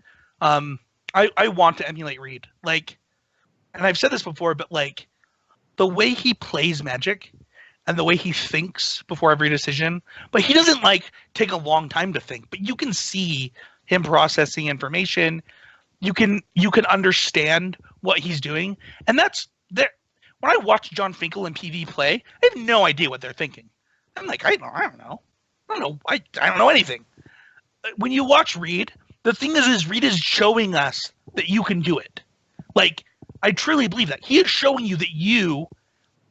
I want to emulate Reed. Like, and I've said this before, but like the way he plays Magic and the way he thinks before every decision, but he doesn't like take a long time to think, but you can see him processing information. You can understand what he's doing. And that's there. When I watch John Finkel and PV play, I have no idea what they're thinking. I'm like, I don't know. I don't know anything. When you watch Reed, the thing is Reed is showing us that you can do it. Like, I truly believe that. He is showing you that you,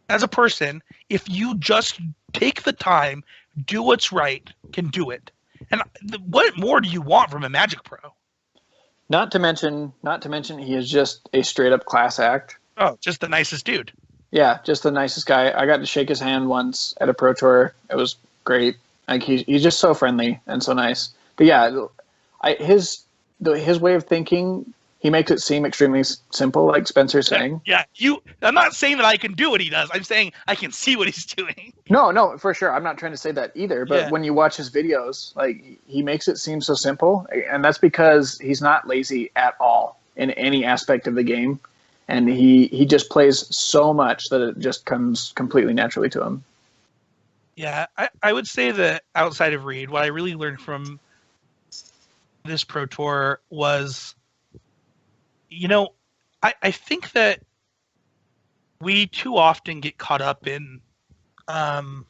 as a person, if you just take the time, do what's right, can do it. And what more do you want from a Magic pro? Not to mention, he is just a straight up class act. Oh, just the nicest dude. Yeah, just the nicest guy. I got to shake his hand once at a Pro Tour. It was great. Like he's just so friendly and so nice. But yeah, his way of thinking, he makes it seem extremely simple, like Spencer's saying. Yeah, I'm not saying that I can do what he does. I'm saying I can see what he's doing. No, for sure. I'm not trying to say that either. But when you watch his videos, like he makes it seem so simple, and that's because he's not lazy at all in any aspect of the game, and he just plays so much that it just comes completely naturally to him. Yeah, I would say that outside of Reed, what I really learned from this Pro Tour was, I think that we too often get caught up in some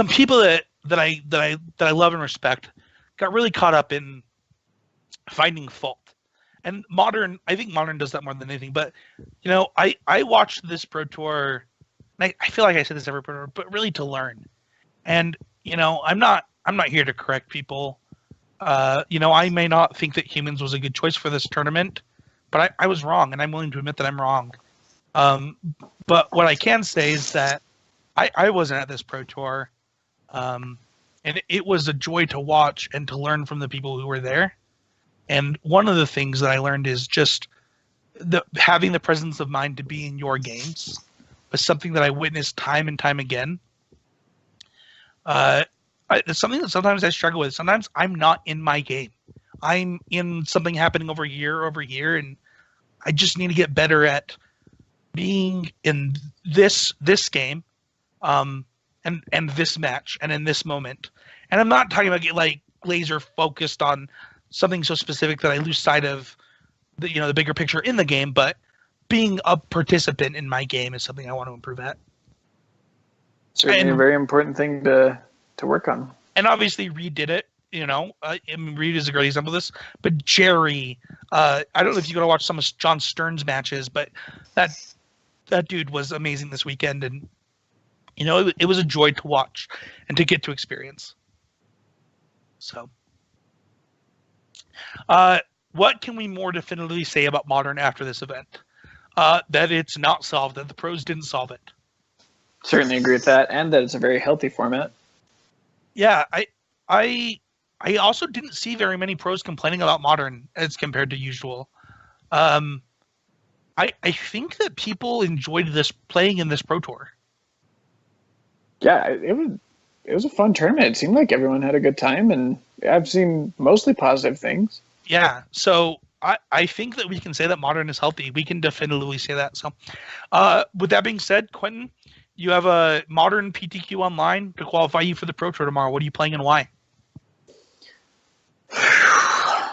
people that I love and respect got really caught up in finding fault. And I think Modern does that more than anything. But I watched this Pro Tour, and I feel like I said this every Pro Tour, but really to learn. And I'm not here to correct people. I may not think that Humans was a good choice for this tournament, but I was wrong, and I'm willing to admit that I'm wrong. But what I can say is that I wasn't at this Pro Tour, and it was a joy to watch and to learn from the people who were there. And one of the things that I learned is just having the presence of mind to be in your games was something that I witnessed time and time again. It's something that sometimes I struggle with. Sometimes I'm not in my game. I'm in something happening over here, and I just need to get better at being in this game, and this match, and in this moment. And I'm not talking about get like laser focused on something so specific that I lose sight of the bigger picture in the game, but being a participant in my game is something I want to improve at. Certainly a very important thing to work on. And obviously Reed did it, Reed is a great example of this, but Jerry, I don't know if you got to watch some of John Stern's matches, but that dude was amazing this weekend, and it was a joy to watch and to get to experience. So what can we more definitively say about Modern after this event? That it's not solved, that the pros didn't solve it. Certainly agree with that, and that it's a very healthy format. Yeah, I also didn't see very many pros complaining about Modern as compared to usual. I think that people enjoyed this playing in this Pro Tour. Yeah, it was a fun tournament. It seemed like everyone had a good time, and I've seen mostly positive things. Yeah, so I think that we can say that Modern is healthy. We can definitively say that. So, with that being said, Quentin, you have a Modern PTQ online to qualify you for the Pro Tour tomorrow. What are you playing and why?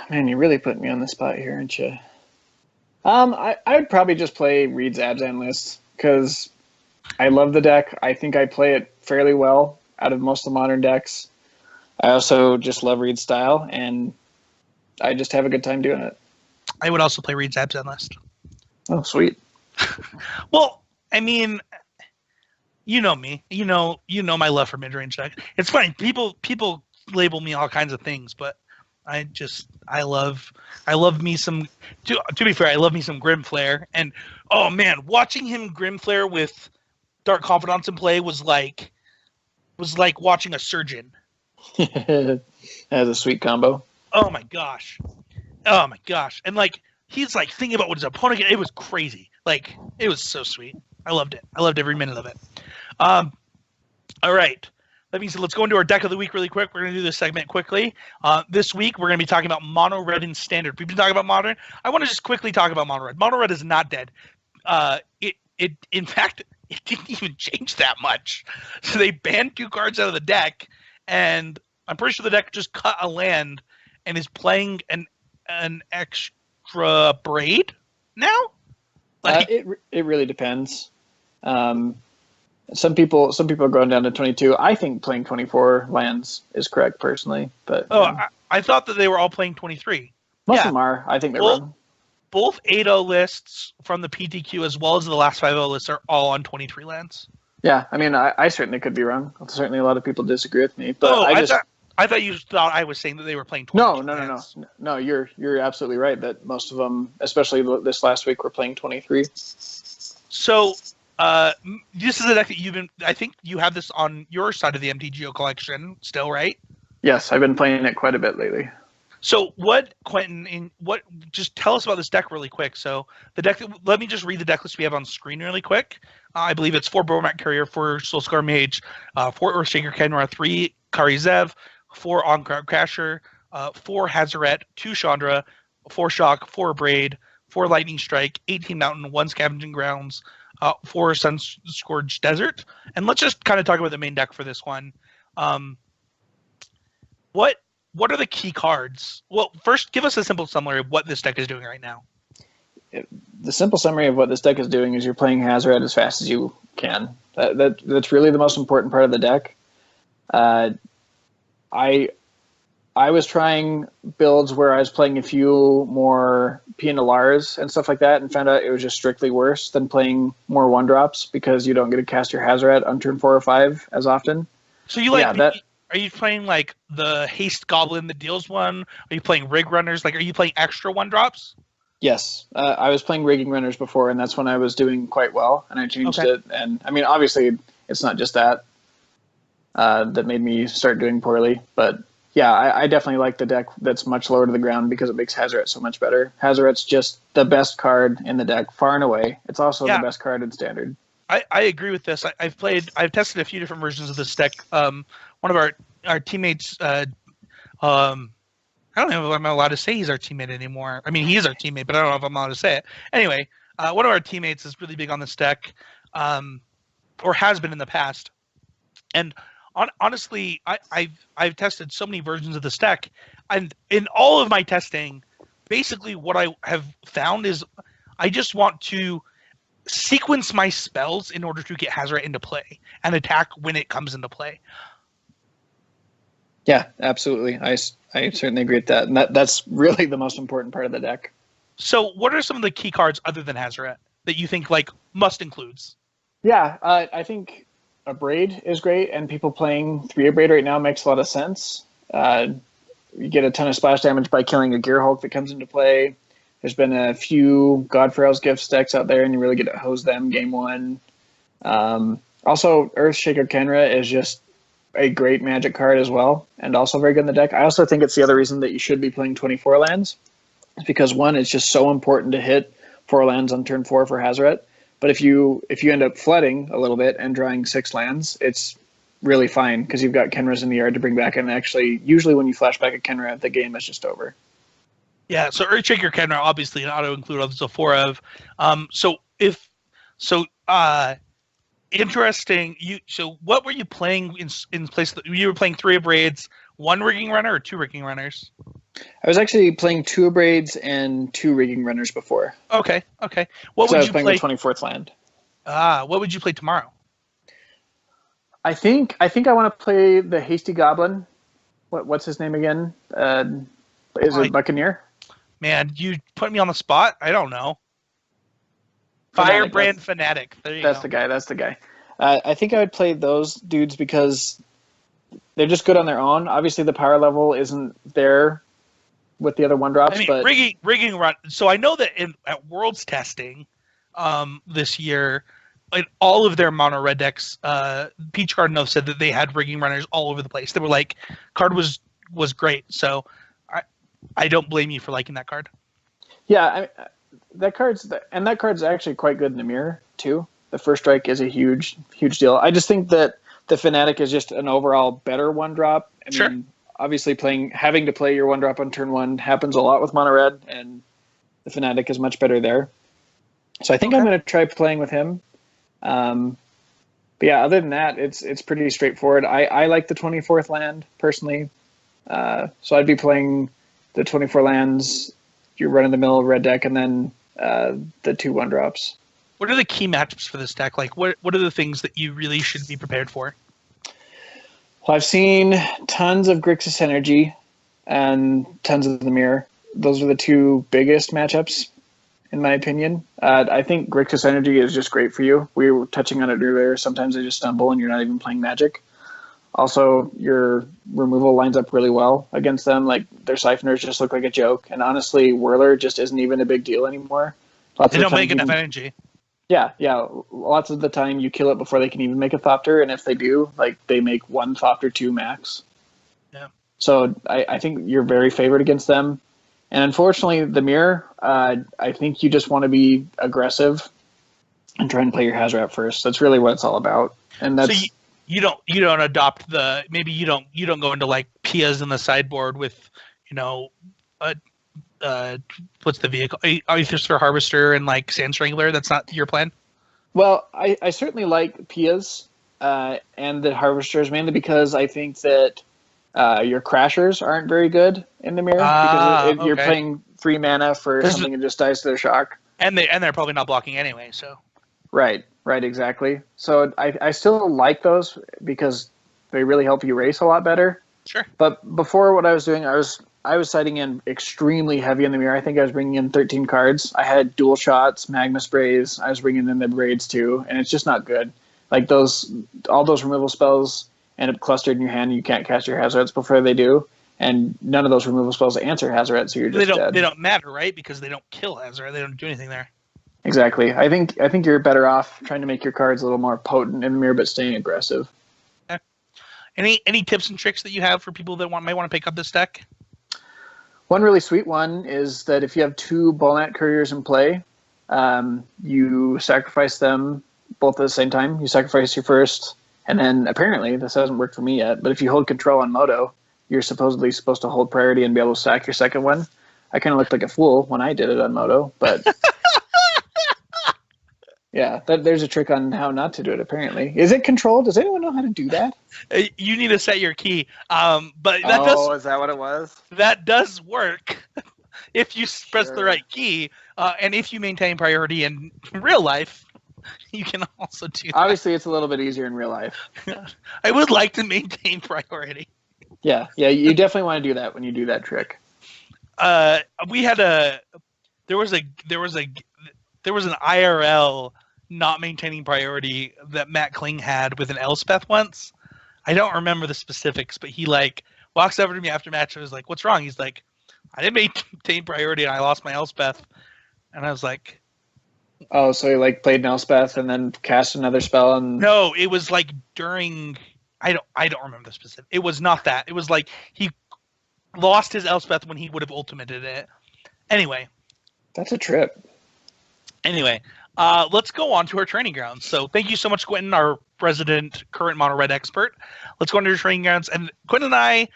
Man, you really put me on the spot here, aren't you? I'd probably just play Reed's Abzan list because I love the deck. I think I play it fairly well out of most of the Modern decks. I also just love Reed's style, and I just have a good time doing it. I would also play Reed's Abzan list. Oh, sweet. Well, I mean, you know me. You know my love for mid-range deck. It's funny. People label me all kinds of things, but I love me some. To be fair, I love me some Grimflare, and oh man, watching him Grimflare with Dark Confidants in play was like watching a surgeon. That is a sweet combo. Oh my gosh, and like he's like thinking about what his opponent. It was crazy. Like it was so sweet. I loved it. I loved every minute of it. All right. That means let's go into our deck of the week really quick. We're going to do this segment quickly. This week, we're going to be talking about Mono Red and Standard. We've been talking about Modern. I want to just quickly talk about Mono Red. Mono Red is not dead. In fact, it didn't even change that much. So they banned 2 cards out of the deck, and I'm pretty sure the deck just cut a land and is playing an extra Braid now? Like, it really depends. Some people are going down to 22. I think playing 24 lands is correct personally, but I thought that they were all playing 23. Most of them are. I think they're wrong. Both 8-0 lists from the PTQ as well as the last 5-0 lists are all on 23 lands. Yeah, I mean, I certainly could be wrong. Certainly, a lot of people disagree with me, but I thought you thought I was saying that they were playing 23. No. You're absolutely right that most of them, especially this last week, were playing 23. So. This is a deck that I think you have this on your side of the MTGO collection still, right? Yes, I've been playing it quite a bit lately. So Quentin, just tell us about this deck really quick. So the deck, let me just read the deck list we have on screen really quick. I believe it's 4 Bormat Courier, 4 Soulscar Mage, 4 Earthshaker Kenra, 3 Kari Zev, 4 On-Ground Crasher, 4 Hazaret, 2 Chandra, 4 Shock, 4 Braid, 4 Lightning Strike, 18 Mountain, 1 Scavenging Grounds, 4 Sunscourged Desert. And let's just kind of talk about the main deck for this one. What are the key cards? Well, first, give us a simple summary of what this deck is doing right now. The simple summary of what this deck is doing is you're playing Hazaret as fast as you can. That's really the most important part of the deck. I was trying builds where I was playing a few more Pianolars and stuff like that, and found out it was just strictly worse than playing more 1-drops because you don't get to cast your Hazaret on turn 4 or 5 as often. So you are you playing like the Haste Goblin that deals 1? Are you playing Rig Runners? Like, are you playing extra 1-drops? Yes, I was playing Rigging Runners before, and that's when I was doing quite well, and I changed it. And I mean, obviously, it's not just that that made me start doing poorly, but yeah, I definitely like the deck that's much lower to the ground because it makes Hazaret so much better. Hazaret's just the best card in the deck, far and away. It's also the best card in Standard. I agree with this. I've tested a few different versions of this deck. One of our teammates, I don't know if I'm allowed to say he's our teammate anymore. I mean, he is our teammate, but I don't know if I'm allowed to say it. Anyway, one of our teammates is really big on this deck, or has been in the past. And honestly, I've tested so many versions of this deck, and in all of my testing, basically what I have found is I just want to sequence my spells in order to get Hazaret into play and attack when it comes into play. Yeah, absolutely. I certainly agree with that. And that's really the most important part of the deck. So what are some of the key cards other than Hazaret that you think like must includes? Yeah, I think a Braid is great, and people playing 3 Braid right now makes a lot of sense. You get a ton of splash damage by killing a Gear Hulk that comes into play. There's been a few Godfarrell's Gifts decks out there, and you really get to hose them game 1. Also, Earthshaker Kenra is just a great Magic card as well, and also very good in the deck. I also think it's the other reason that you should be playing 24 lands, is because 1, it's just so important to hit 4 lands on turn 4 for Hazaret. But if you end up flooding a little bit and drawing 6 lands, it's really fine because you've got Kenras in the yard to bring back, and actually, usually when you flash back a Kenra, the game is just over. Yeah, so Earthshaker Kenra obviously an auto include of the 4 of. Interesting. So what were you playing in place? You were playing 3 Braids, 1 Rigging Runner, or 2 Rigging Runners? I was actually playing 2 Braids and 2 Rigging Runners before. Okay. What would you play? I was playing the 24th land. What would you play tomorrow? I think I want to play the Hasty Goblin. What's his name again? Is it Buccaneer? Man, you put me on the spot. I don't know. Firebrand Fanatic. That's the guy. That's the guy. I think I would play those dudes because they're just good on their own. Obviously, the power level isn't there with the other 1-drops. I mean, but rigging run. So I know that at Worlds testing this year, in all of their mono red decks, Peach Garden said that they had rigging runners all over the place. They were like, card was great. So I don't blame you for liking that card. Yeah, that card's actually quite good in the mirror too. The first strike is a huge deal. I just think that the Fanatic is just an overall better 1-drop. I mean, obviously having to play your 1-drop on turn 1 happens a lot with mono red, and the Fanatic is much better there. So I think I'm going to try playing with him. But yeah, other than that, it's pretty straightforward. I like the 24th land personally. So I'd be playing the 24 lands, your run-of-the-mill red deck, and then the 2 1-drops. What are the key matchups for this deck? Like, what are the things that you really should be prepared for? Well, I've seen tons of Grixis Energy and tons of the Mirror. Those are the 2 biggest matchups, in my opinion. I think Grixis Energy is just great for you. We were touching on it earlier. Sometimes they just stumble and you're not even playing Magic. Also, your removal lines up really well against them. Like, their Siphoners just look like a joke. And honestly, Whirler just isn't even a big deal anymore. They don't make enough energy. Yeah. Lots of the time you kill it before they can even make a Thopter. And if they do, like, they make 1 Thopter 2 max. Yeah. So I think you're very favored against them. And unfortunately, the mirror, I think you just want to be aggressive and try and play your Hazoret first. That's really what it's all about. And So that's you don't adopt the maybe you don't go into like Pia's in the sideboard with a what's the vehicle? Aether Harvester and like Sand Strangler. That's not your plan. well, I certainly like Pia's and the Harvesters mainly because I think that your Crashers aren't very good in the mirror because you're Okay. playing 3 mana for something that just dies to their shock. And they're probably not blocking anyway. So Right, exactly. So I still like those because they really help you race a lot better. sure. But before what I was doing, I was sighting in extremely heavy in the mirror. I think I was bringing in 13 cards. I had dual shots, magma sprays. I was bringing in the braids too, and it's just not good. Like all those removal spells end up clustered in your hand. And you can't cast your Hazards before they do, and none of those removal spells answer Hazard, so you're just dead. They don't matter, right? Because they don't kill Ezra. They don't do anything there. Exactly. I think you're better off trying to make your cards a little more potent in the mirror, but staying aggressive. Okay. Any tips and tricks that you have for people that might want to pick up this deck? One really sweet one is that if you have 2 Bolnat Couriers in play, you sacrifice them both at the same time. You sacrifice your first, and then apparently, this hasn't worked for me yet, but if you hold control on Moto, you're supposedly supposed to hold priority and be able to sack your second one. I kind of looked like a fool when I did it on Moto, but yeah, there's a trick on how not to do it, apparently. Is it controlled? Does anyone know how to do that? You need to set your key. But is that what it was? that does work if you press the right key, and if you maintain priority in real life, you can also do that. Obviously, it's a little bit easier in real life. I would like to maintain priority. Yeah, you definitely want to do that when you do that trick. We had there was an IRL not maintaining priority that Matt Kling had with an Elspeth once. I don't remember the specifics, but he like walks over to me after match and was like, "What's wrong?" He's like, "I didn't maintain priority and I lost my Elspeth." And I was like, "Oh, so you like played an Elspeth and then cast another spell?" And no, it was like during. I don't remember the specific. It was not that. It was like he lost his Elspeth when he would have ultimated it. Anyway, that's a trip. Anyway, let's go on to our training grounds. So thank you so much, Quentinn, our resident current mono red expert. Let's go on to your training grounds. And Quentinn and I,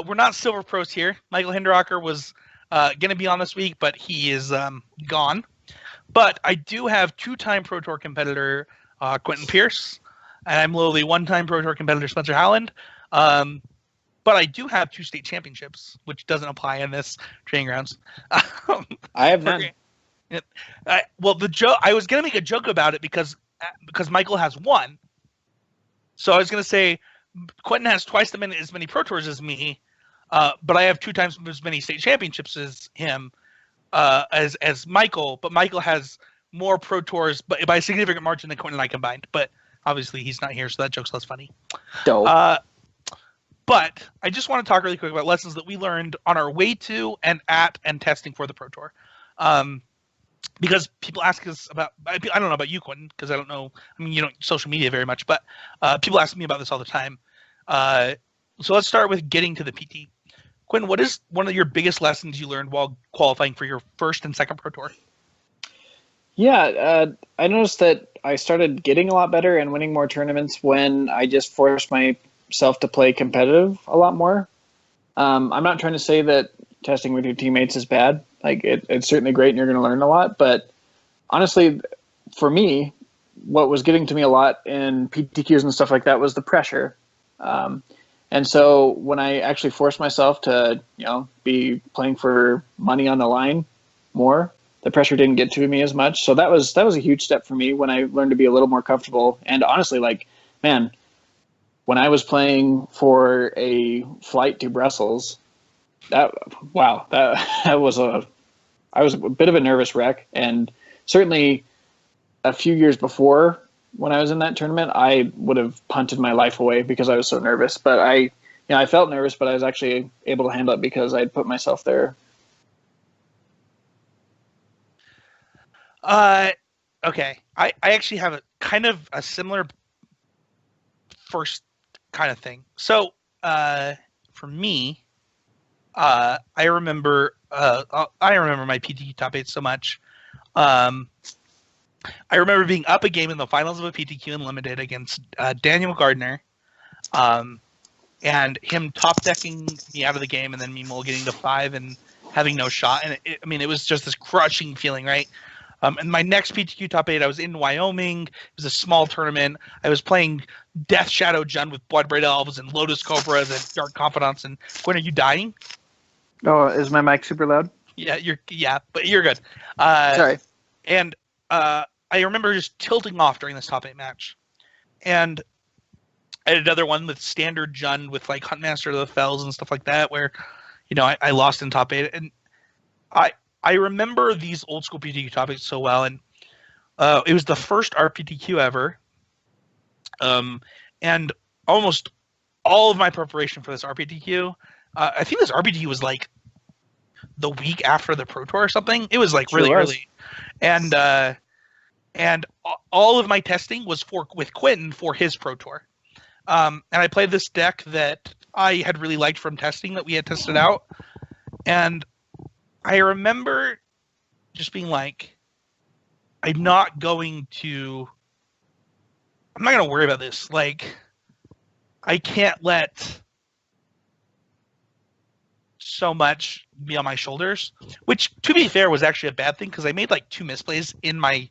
we're not silver pros here. Michael Hinderocker was going to be on this week, but he is gone. But I do have 2-time Pro Tour competitor Quentin Pierce, and I'm lowly 1-time Pro Tour competitor Spencer Howland. But I do have 2 state championships, which doesn't apply in this training grounds. I have none. Well, the joke I was gonna make a joke about it because Michael has 1. So I was gonna say Quentinn has twice as many Pro Tours as me, but I have 2 times as many state championships as him, as Michael. But Michael has more Pro Tours, but by a significant margin than Quentinn and I combined. But obviously he's not here, so that joke's less funny. Dope. But I just want to talk really quick about lessons that we learned on our way to and at and testing for the Pro Tour. Because people ask us about, I don't know about you, Quentinn, because I don't know, I mean, you don't social media very much, but people ask me about this all the time. So let's start with getting to the PT. Quentinn, what is one of your biggest lessons you learned while qualifying for your first and second Pro Tour? Yeah, I noticed that I started getting a lot better and winning more tournaments when I just forced myself to play competitive a lot more. I'm not trying to say that testing with your teammates is bad. Like it's certainly great and you're going to learn a lot. But honestly, for me, what was getting to me a lot in PTQs and stuff like that was the pressure. And so when I actually forced myself to, be playing for money on the line more, the pressure didn't get to me as much. So that was a huge step for me when I learned to be a little more comfortable. And honestly, man, when I was playing for a flight to Brussels, I was a bit of a nervous wreck. And certainly a few years before when I was in that tournament, I would have punted my life away because I was so nervous. But I felt nervous, but I was actually able to handle it because I'd put myself there. Okay. I actually have a kind of a similar first kind of thing. So, for me, I remember my PTQ top 8 so much. I remember being up a game in the finals of a PTQ Unlimited against Daniel Gardner, and him top decking me out of the game, and then me getting to 5 and having no shot. And it was just this crushing feeling, right? And my next PTQ top 8, I was in Wyoming. It was a small tournament. I was playing Death Shadow Jund with Bloodbraid Elves and Lotus Cobras and Dark Confidants. And Quinn, are you dying? Oh, is my mic super loud? Yeah, but you're good. Sorry. And I remember just tilting off during this top 8 match. And I had another one with Standard Jund with like Huntmaster of the Fells and stuff like that, where, I lost in top 8. And I remember these old school PTQ topics so well, and it was the first RPTQ ever, and almost all of my preparation for this RPTQ, I think this RPTQ was like the week after the Pro Tour or something. It was like really early, and all of my testing was with Quentinn for his Pro Tour, and I played this deck that I had really liked from testing that we had tested out, and I remember just being like, I'm not going to worry about this. Like, I can't let so much be on my shoulders, which, to be fair, was actually a bad thing because I made like 2 misplays in my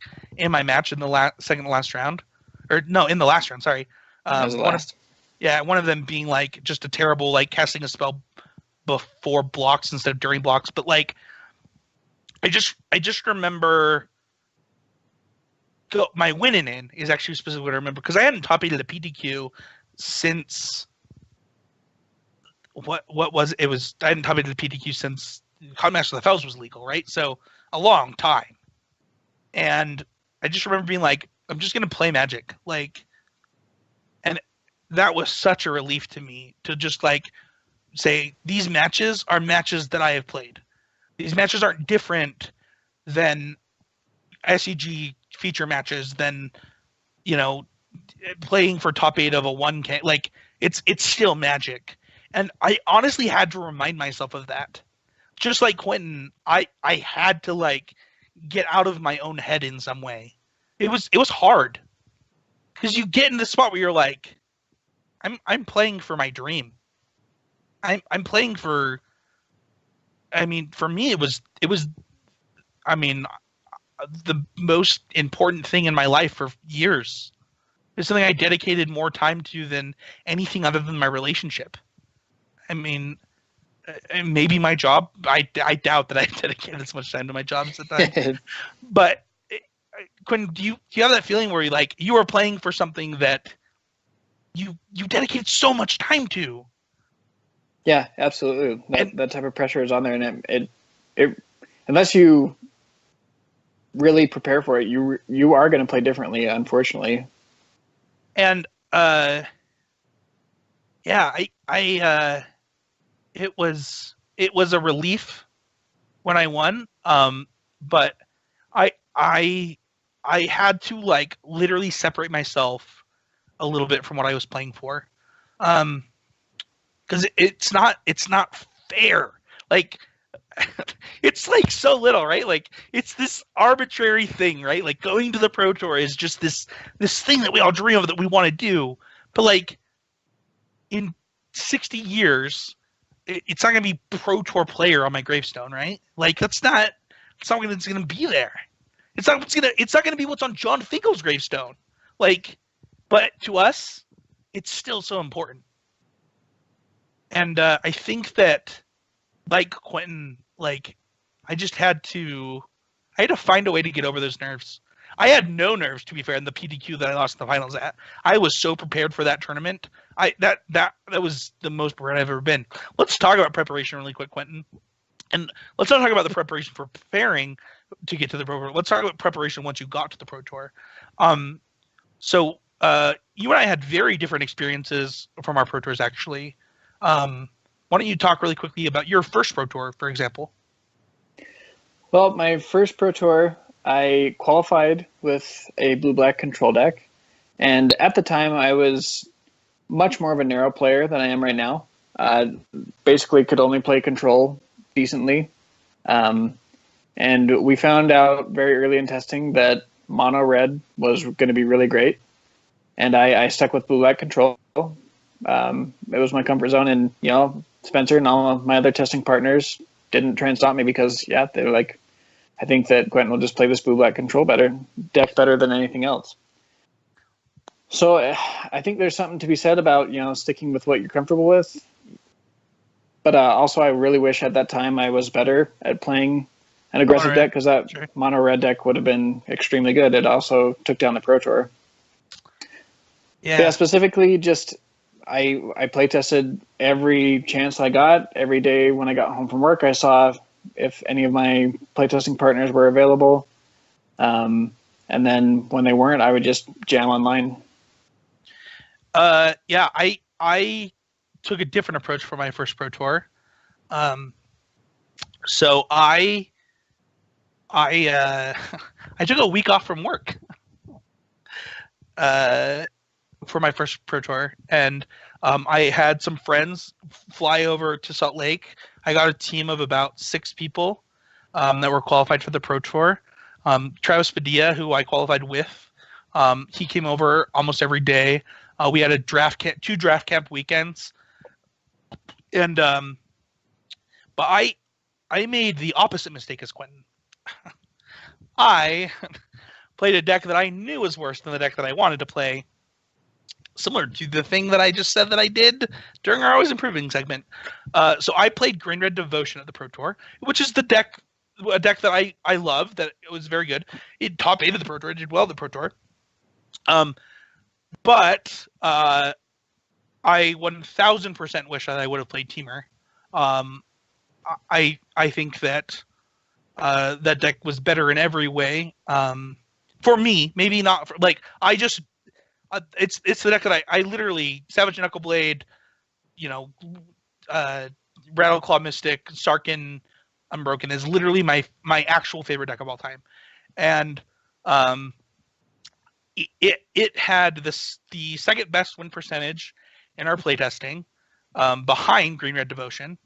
match in the second to last round, or no, in the last round. Sorry, one of them being like just a terrible like casting a spell before blocks instead of during blocks, but like. I just remember my winning in is actually specifically what I remember because I hadn't top 8 at a PTQ since what was it was I hadn't top 8 at a PTQ since Huntmaster of the Fells was legal, right? So a long time, and I just remember being like, I'm just gonna play Magic, like, and that was such a relief to me to just like say these matches are matches that I have played. These matches aren't different than SEG feature matches than, playing for top 8 of a 1K. Like, it's still Magic. And I honestly had to remind myself of that. Just like Quentinn, I had to, like, get out of my own head in some way. It was hard. Because you get in the spot where you're like, I'm playing for my dream. I'm playing for... for me, it was, the most important thing in my life for years. It's something I dedicated more time to than anything other than my relationship. Maybe my job. I doubt that I dedicated as much time to my job at the time. But Quinn, do you have that feeling where you were playing for something that you dedicated so much time to? Yeah, absolutely. That type of pressure is on there, and it unless you really prepare for it, you are going to play differently, unfortunately. And it was a relief when I won. But I had to like literally separate myself a little bit from what I was playing for. Because it's not fair. Like, it's like so little, right? Like, it's this arbitrary thing, right? Like, going to the Pro Tour is just this thing that we all dream of that we want to do. But like, in 60 years, it's not going to be Pro Tour player on my gravestone, right? Like, it's not going to be there. It's not going to be what's on John Finkel's gravestone. Like, but to us, it's still so important. And I think that, like Quentinn, like, I had to find a way to get over those nerves. I had no nerves, to be fair, in the PTQ that I lost in the finals at. I was so prepared for that tournament. That was the most prepared I've ever been. Let's talk about preparation really quick, Quentinn. And let's not talk about the preparation for preparing to get to the Pro Tour. Let's talk about preparation once you got to the Pro Tour. So you and I had very different experiences from our Pro Tours, actually. Why don't you talk really quickly about your first Pro Tour, for example? Well, my first Pro Tour, I qualified with a blue-black control deck. And at the time, I was much more of a narrow player than I am right now. Basically could only play control decently. And we found out very early in testing that mono red was going to be really great. And I stuck with blue black control. It was my comfort zone. And, Spencer and all of my other testing partners didn't try and stop me because, they were like, I think that Quentinn will just play this blue black control deck better than anything else. So I think there's something to be said about, sticking with what you're comfortable with. But also, I really wish at that time I was better at playing an aggressive deck, because that mono red deck would have been extremely good. It also took down the Pro Tour. Yeah, specifically, just I play tested every chance I got. Every day when I got home from work, I saw if any of my playtesting partners were available. And then when they weren't, I would just jam online. Yeah, I took a different approach for my first Pro Tour. So I took a week off from work for my first Pro Tour, and I had some friends fly over to Salt Lake. I got a team of about 6 people that were qualified for the Pro Tour. Travis Padilla, who I qualified with, he came over almost every day. We had a 2 draft camp weekends, and but I made the opposite mistake as Quentinn. I played a deck that I knew was worse than the deck that I wanted to play, similar to the thing that I just said that I did during our Always Improving segment. So I played Green Red Devotion at the Pro Tour, which is a deck that I love, that it was very good. It top 8 of the Pro Tour. It did well at the Pro Tour. But I 1000% wish that I would have played Teamer. I think that that deck was better in every way. For me, maybe not for, like, I just it's the deck that I literally Savage Knuckle Blade, Rattleclaw Mystic, Sarkin Unbroken is literally my actual favorite deck of all time, and it had the second best win percentage in our playtesting, behind Green Red Devotion.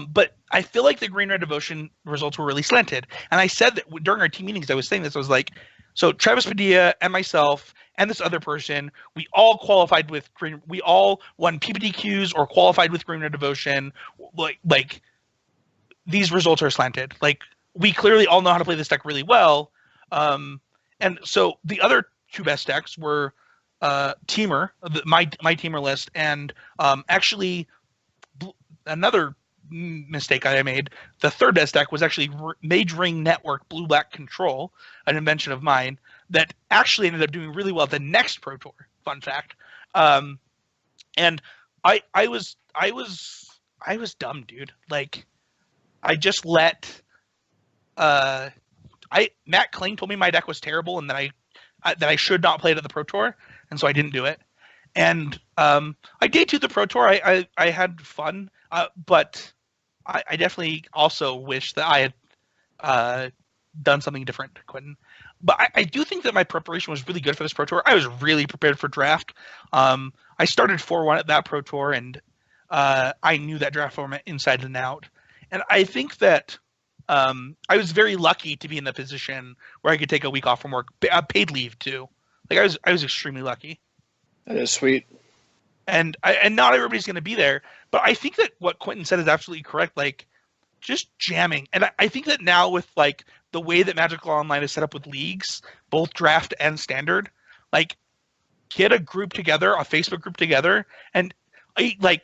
But I feel like the Green Red Devotion results were really slanted. And I said that during our team meetings, I was saying this. I was like, so Travis Padilla and myself and this other person, we all qualified with Green. We all won PPTQs or qualified with Green Red Devotion. Like these results are slanted. Like, we clearly all know how to play this deck really well. And so the other 2 best decks were Teamer, my Teamer list, and actually another mistake I made. The third best deck was actually Mage Ring Network Blue Black Control, an invention of mine that actually ended up doing really well at the next Pro Tour. Fun fact. And I was dumb, dude. Like, I just let Matt Kling told me my deck was terrible and that I should not play it at the Pro Tour, and so I didn't do it. And I did to the Pro Tour. I had fun, but I definitely also wish that I had done something different, Quentinn. But I do think that my preparation was really good for this Pro Tour. I was really prepared for draft. I started 4-1 at that Pro Tour, and I knew that draft format inside and out. And I think that I was very lucky to be in the position where I could take a week off from work, paid leave too. Like, I was extremely lucky. That is sweet. And not everybody's going to be there, but I think that what Quentinn said is absolutely correct. Like, just jamming. And I think that now with, like, the way that Magic Online is set up with leagues, both draft and standard, like, get a group together, a Facebook group together, and on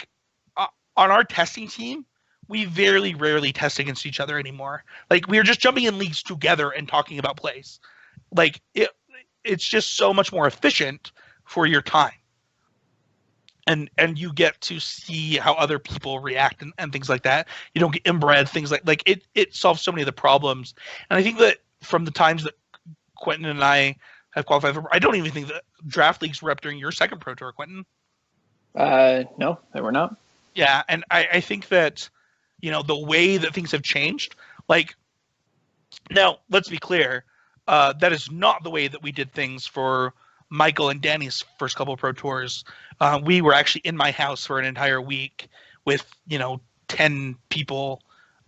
our testing team, we very rarely test against each other anymore. Like, we are just jumping in leagues together and talking about plays. Like, it's just so much more efficient for your time. And you get to see how other people react and things like that. You don't get inbred, things like it solves so many of the problems. And I think that from the times that Quentinn and I have qualified for, I don't even think that draft leagues were up during your second Pro Tour, Quentinn. No, they were not. Yeah, and I think that, the way that things have changed, like, now, let's be clear, that is not the way that we did things for Michael and Danny's first couple of Pro Tours. We were actually in my house for an entire week with 10 people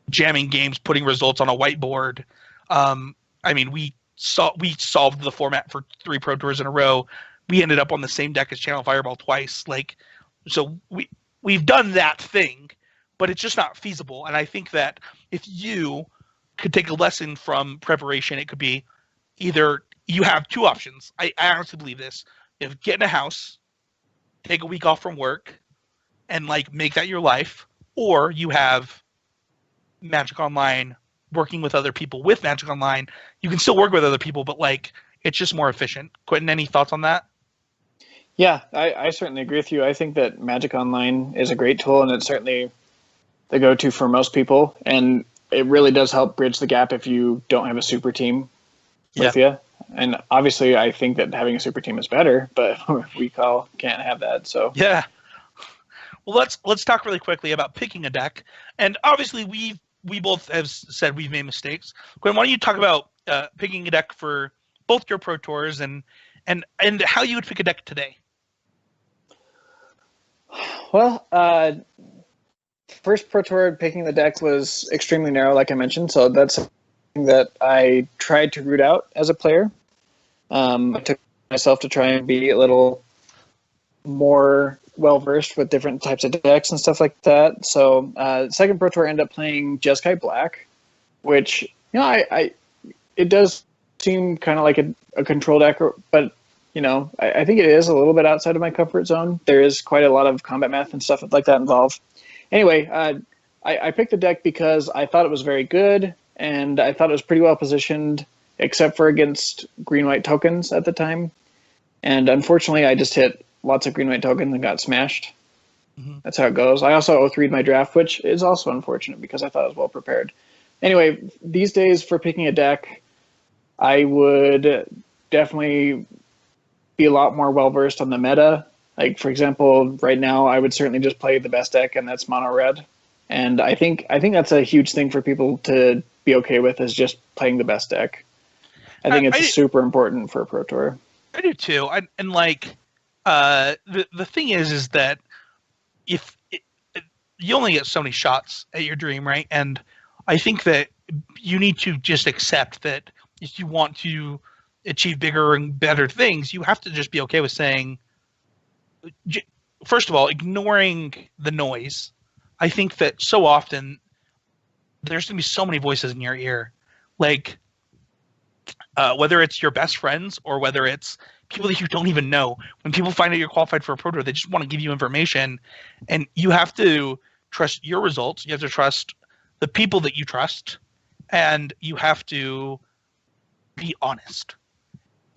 jamming games, putting results on a whiteboard. I mean, we solved the format for 3 Pro Tours in a row. We ended up on the same deck as Channel Fireball twice. So we've done that thing, but it's just not feasible. And I think that if you could take a lesson from preparation, it could be either you have 2 options. I honestly believe this. You have get in a house, take a week off from work, and make that your life, or you have Magic Online, working with other people with Magic Online. You can still work with other people, but it's just more efficient. Quentin, any thoughts on that? Yeah, I certainly agree with you. I think that Magic Online is a great tool, and it's certainly the go-to for most people. And it really does help bridge the gap if you don't have a super team with you. And obviously, I think that having a super team is better, but we can't have that. So yeah. Well, let's talk really quickly about picking a deck. And obviously, we both have said we've made mistakes. Gwen, why don't you talk about picking a deck for both your Pro Tours and how you would pick a deck today? Well, first Pro Tour picking the deck was extremely narrow, like I mentioned. So that's something that I tried to root out as a player. I took myself to try and be a little more well-versed with different types of decks and stuff like that. So second Pro Tour I ended up playing Jeskai Black, which, it does seem kind of like a control deck, but I think it is a little bit outside of my comfort zone. There is quite a lot of combat math and stuff like that involved. Anyway, I picked the deck because I thought it was very good, and I thought it was pretty well positioned, except for against green-white tokens at the time. And unfortunately, I just hit lots of green-white tokens and got smashed. Mm-hmm. That's how it goes. I also 0-3'd my draft, which is also unfortunate because I thought I was well prepared. Anyway, these days for picking a deck, I would definitely be a lot more well-versed on the meta. Like, for example, right now, I would certainly just play the best deck, and that's mono red. And I think that's a huge thing for people to be okay with, is just playing the best deck. I think it's super important for a Pro Tour. I do too. The thing is that if you only get so many shots at your dream, right? And I think that you need to just accept that if you want to achieve bigger and better things, you have to just be okay with saying, first of all, ignoring the noise. I think that so often there's going to be so many voices in your ear, whether it's your best friends or whether it's people that you don't even know. When people find out you're qualified for a Pro Tour, they just want to give you information, and you have to trust your results. You have to trust the people that you trust, and you have to be honest.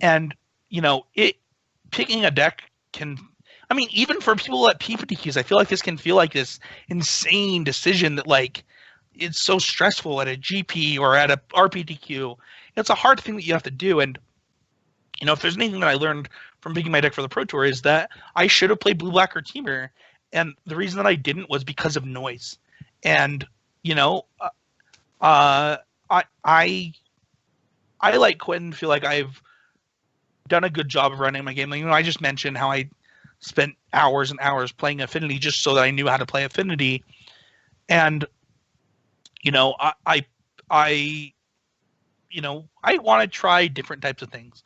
And picking a deck can, even for people at PPTQs, I feel like this can feel like this insane decision that it's so stressful at a GP or at a RPTQ. It's a hard thing that you have to do. And if there's anything that I learned from picking my deck for the Pro Tour, is that I should have played blue, black, or Teamer, and the reason that I didn't was because of noise. And I like Quentin, feel like I've done a good job of running my game. I just mentioned how I spent hours and hours playing Affinity just so that I knew how to play Affinity. And I want to try different types of things.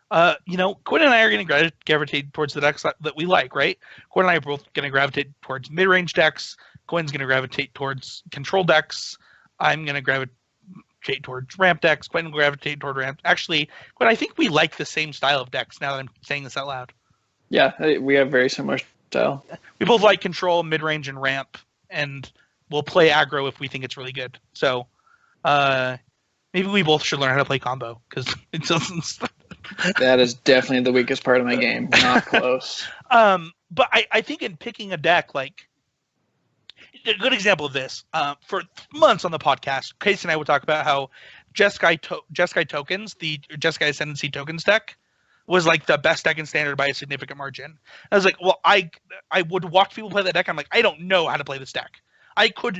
Quinn and I are going to gravitate towards the decks that we like, right? Quinn and I are both going to gravitate towards mid-range decks. Quinn's going to gravitate towards control decks. I'm going to gravitate towards ramp decks. Quinn will gravitate toward ramp. Actually, Quinn, I think we like the same style of decks now that I'm saying this out loud. Yeah, we have very similar style. We both like control, mid-range, and ramp, and we'll play aggro if we think it's really good. So maybe we both should learn how to play combo, because it doesn't. That is definitely the weakest part of my game. Not close. But I think in picking a deck, a good example of this, for months on the podcast, Casey and I would talk about how Jeskai Tokens, the Jeskai Ascendancy Tokens deck, was the best deck in Standard by a significant margin. I was like, well, I would watch people play that deck. I'm like, I don't know how to play this deck. I could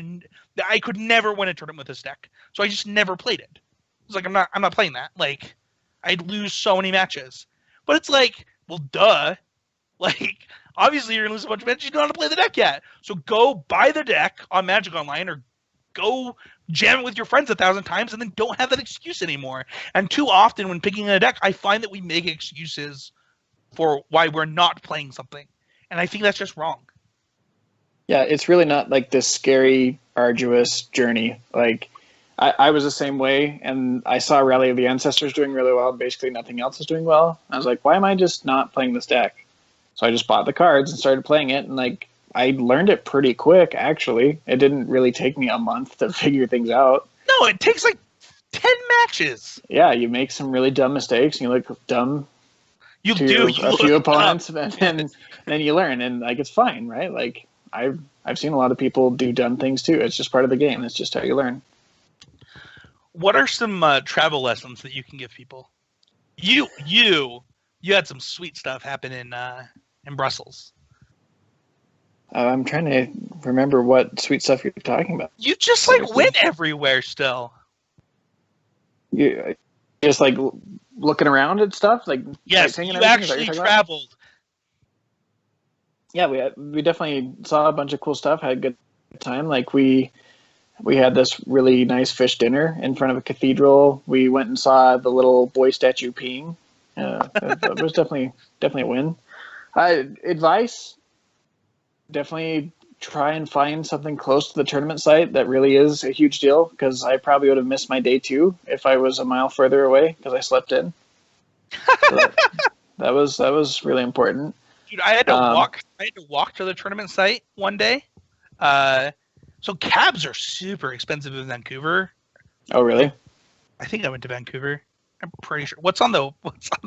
never win a tournament with this deck, so I just never played it. I was like, I'm not playing that. I'd lose so many matches. But it's well, duh. Obviously, you're going to lose a bunch of energy. You don't know how to play the deck yet. So go buy the deck on Magic Online or go jam it with your friends 1,000 times and then don't have that excuse anymore. And too often when picking a deck, I find that we make excuses for why we're not playing something. And I think that's just wrong. Yeah, it's really not like this scary, arduous journey. Like, I was the same way, and I saw Rally of the Ancestors doing really well, and basically nothing else is doing well. I was like, why am I just not playing this deck? So I just bought the cards and started playing it, and like I learned it pretty quick, actually. It didn't really take me a month to figure things out. No, it takes like 10 matches. Yeah, you make some really dumb mistakes, and you look dumb You to do. a few opponents, and then you learn, and like it's fine, right? Like I've seen a lot of people do dumb things too. It's just part of the game. It's just how you learn. What are some travel lessons that you can give people? You had some sweet stuff happen in Brussels. I'm trying to remember what sweet stuff you're talking about. You just like went everywhere still. You just like looking around at stuff, like yes, you actually traveled. Yeah, we definitely saw a bunch of cool stuff. Had a good time. Like we had this really nice fish dinner in front of a cathedral. We went and saw the little boy statue peeing. It was definitely a win. Advice: definitely try and find something close to the tournament site that really is a huge deal, because I probably would have missed my day 2 if I was a mile further away because I slept in. So that was really important. Dude, I had to walk. I had to walk to the tournament site one day. So cabs are super expensive in Vancouver. Oh, really? I think I went to Vancouver. I'm pretty sure. What's on the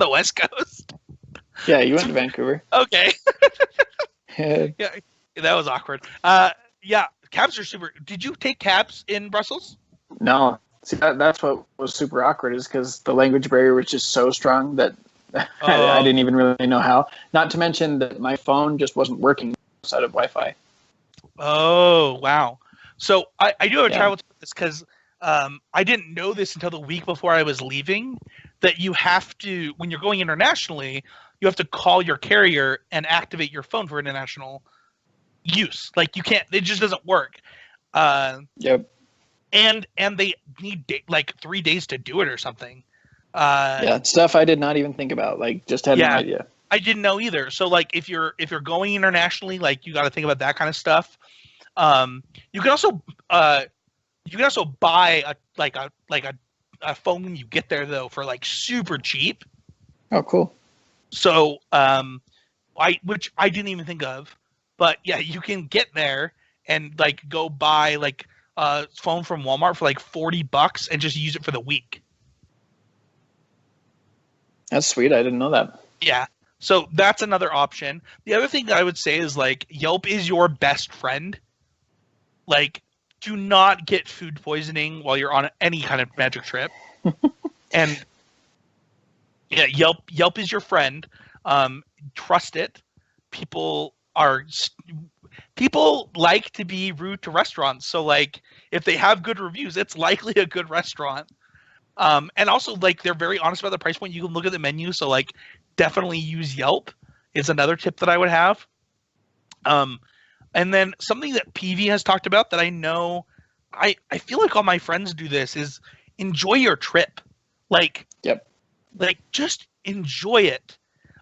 West Coast? Yeah, you went to Vancouver. Okay. Yeah, that was awkward. Yeah, cabs are super. Did you take cabs in Brussels? No. See, that's what was super awkward, is because the language barrier was just so strong that I didn't even really know how. Not to mention that my phone just wasn't working outside of Wi-Fi. Oh, wow. So I do have a travel tip with this, because I didn't know this until the week before I was leaving, that you have to, when you're going internationally, you have to call your carrier and activate your phone for international use. Like you can't, it just doesn't work. Yep. And they need like 3 days to do it or something. Yeah, stuff I did not even think about. Like, just had no idea. I didn't know either. So like if you're going internationally, like you got to think about that kind of stuff. You can also buy a phone when you get there though for like super cheap. Oh, cool. So which I didn't even think of, but yeah, you can get there and like go buy like a phone from Walmart for like $40 and just use it for the week. That's sweet. I didn't know that. Yeah. So that's another option. The other thing that I would say is like Yelp is your best friend. Like, do not get food poisoning while you're on any kind of magic trip. And yeah, Yelp is your friend. Trust it. People like to be rude to restaurants. So like if they have good reviews, it's likely a good restaurant. And also like they're very honest about the price point. You can look at the menu. So like definitely use Yelp is another tip that I would have. And then something that PV has talked about that I know, I feel like all my friends do this, is enjoy your trip. Like, yep. Like just enjoy it.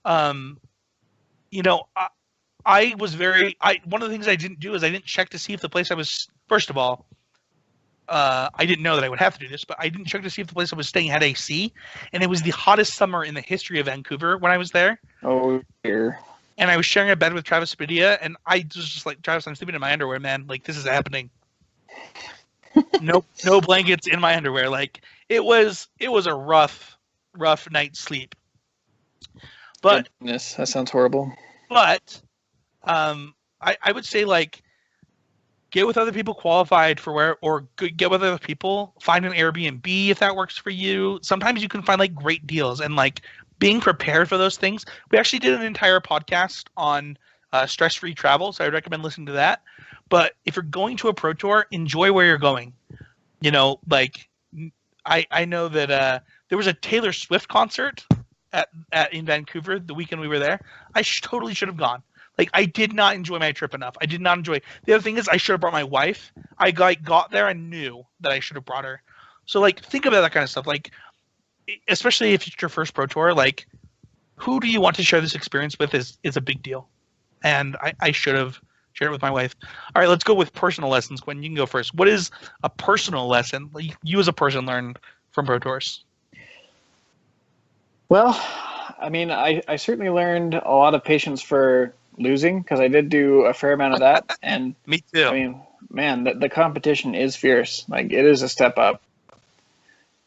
You know, one of the things I didn't do is I didn't check to see if the place I was, first of all, I didn't know that I would have to do this, but I didn't check to see if the place I was staying had AC, and it was the hottest summer in the history of Vancouver when I was there. Oh dear. And I was sharing a bed with Travis Spadia, and I was just like, Travis, I'm sleeping in my underwear, man. Like, this is happening. No blankets in my underwear. Like, it was a rough night's sleep. But goodness, that sounds horrible. But I would say like get with other people qualified for get with other people. Find an Airbnb if that works for you. Sometimes you can find like great deals, and like being prepared for those things. We actually did an entire podcast on stress-free travel, so I recommend listening to that. But if you're going to a pro tour, enjoy where you're going. You know, like I know that there was a Taylor Swift concert in Vancouver the weekend we were there. I totally should have gone. Like, I did not enjoy my trip enough. I did not enjoy. The other thing is, I should have brought my wife. I got there and knew that I should have brought her. So, like, think about that kind of stuff. Like, especially if it's your first Pro Tour, like, who do you want to share this experience with is a big deal. And I should have shared it with my wife. All right, let's go with personal lessons. Quentin, you can go first. What is a personal lesson you as a person learned from Pro Tours? Well, I mean, I certainly learned a lot of patience for losing because I did do a fair amount of that. And Me too. I mean, man, the competition is fierce. Like, it is a step up.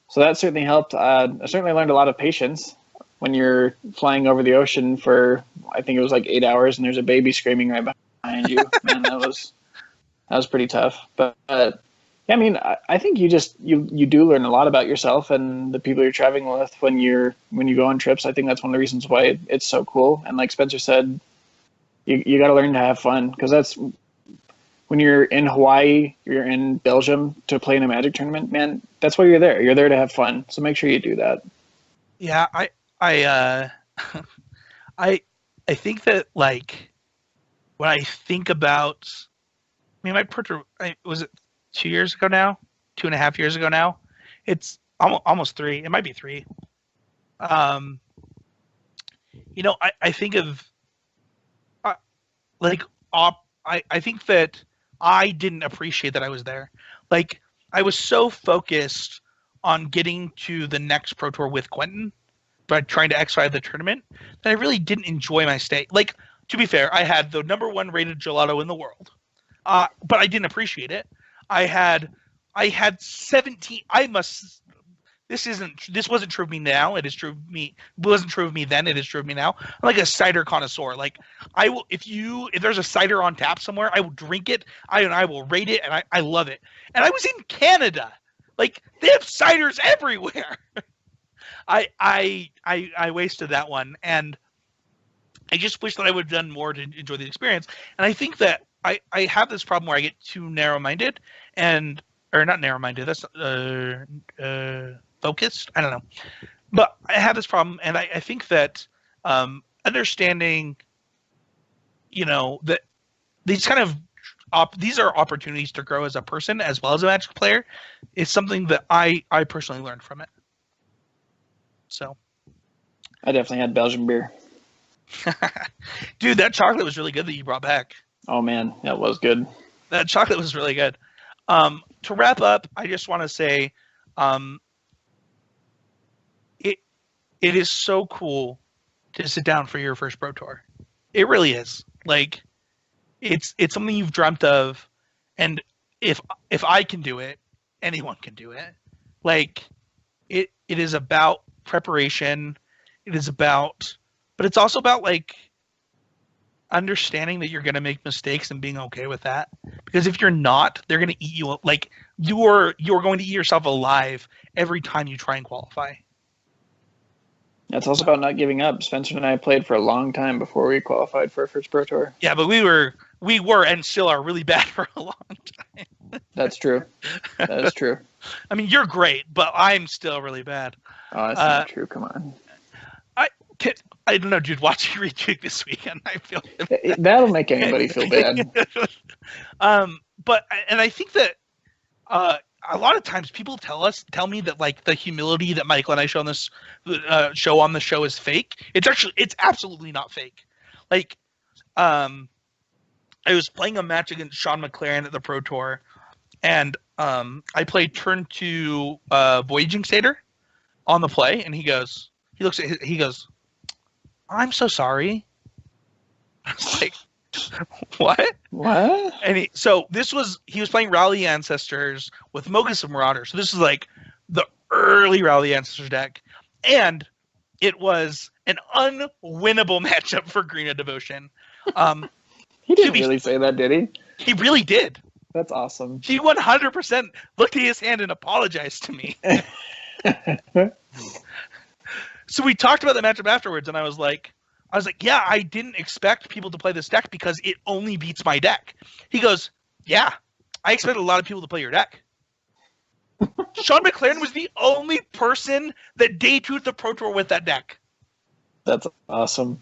So that certainly helped. I certainly learned a lot of patience when you're flying over the ocean for, I think it was like 8 hours, and there's a baby screaming right behind you. Man, that was pretty tough. But yeah, I mean, I think you do learn a lot about yourself and the people you're traveling with when you go on trips. I think that's one of the reasons why it's so cool. And like Spencer said, you got to learn to have fun, because that's when you're in Hawaii, you're in Belgium to play in a Magic tournament, man, that's why you're there. You're there to have fun. So make sure you do that. Yeah, I think that, like, when I think about, I mean, my Pro Tour, was it 2 years ago now? 2.5 years ago now? It's almost 3. It might be 3. You know, I think of, I think that I didn't appreciate that I was there. Like, I was so focused on getting to the next Pro Tour with Quentinn, but trying to X5 the tournament, that I really didn't enjoy my stay. Like, to be fair, I had the #1 rated gelato in the world, but I didn't appreciate it. I had 17. This wasn't true of me now. It is true of me. It wasn't true of me then. It is true of me now. I'm like a cider connoisseur. Like, I will, if there's a cider on tap somewhere, I will drink it. I will rate it, and I love it. And I was in Canada. Like, they have ciders everywhere. I wasted that one, and I just wish that I would have done more to enjoy the experience. And I think that I have this problem where I get too narrow-minded, or not narrow-minded. That's focused. I don't know, but I have this problem, and I think that understanding, you know, that these kind of these are opportunities to grow as a person as well as a Magic player is something that I personally learned from it. So, I definitely had Belgian beer. Dude, that chocolate was really good that you brought back. Oh man, that was good. That chocolate was really good. To wrap up, I just want to say, it is so cool to sit down for your first Pro Tour. It really is. Like, it's something you've dreamt of, and if I can do it, anyone can do it. Like, it is about preparation. It is about, but it's also about, like, understanding that you're going to make mistakes and being okay with that. Because if you're not, they're going to eat you. Like, you're going to eat yourself alive every time you try and qualify. It's also about not giving up. Spencer and I played for a long time before we qualified for our first Pro Tour. Yeah, but we were and still are really bad for a long time. That's true. That is true. I mean, you're great, but I'm still really bad. Oh, that's not true. Come on. I don't know, dude. Watching retweet this weekend, I feel that'll make anybody feel bad. But I think that a lot of times people tell me that, like, the humility that Michael and I show on this show is fake. It's absolutely not fake. Like, I was playing a match against Sean McLaren at the Pro Tour, and I played turn 2 Voyaging Satyr on the play, and he goes, "I'm so sorry." I was like, What? And he was playing Rally Ancestors with Mogus of Marauder. So this is like the early Rally Ancestors deck. And it was an unwinnable matchup for Green of Devotion. He didn't really say that, did he? He really did. That's awesome. He 100% looked at his hand and apologized to me. So we talked about the matchup afterwards, and I was like, yeah, I didn't expect people to play this deck because it only beats my deck. He goes, yeah, I expected a lot of people to play your deck. Sean McLaren was the only person that day 2'd the Pro Tour with that deck. That's awesome.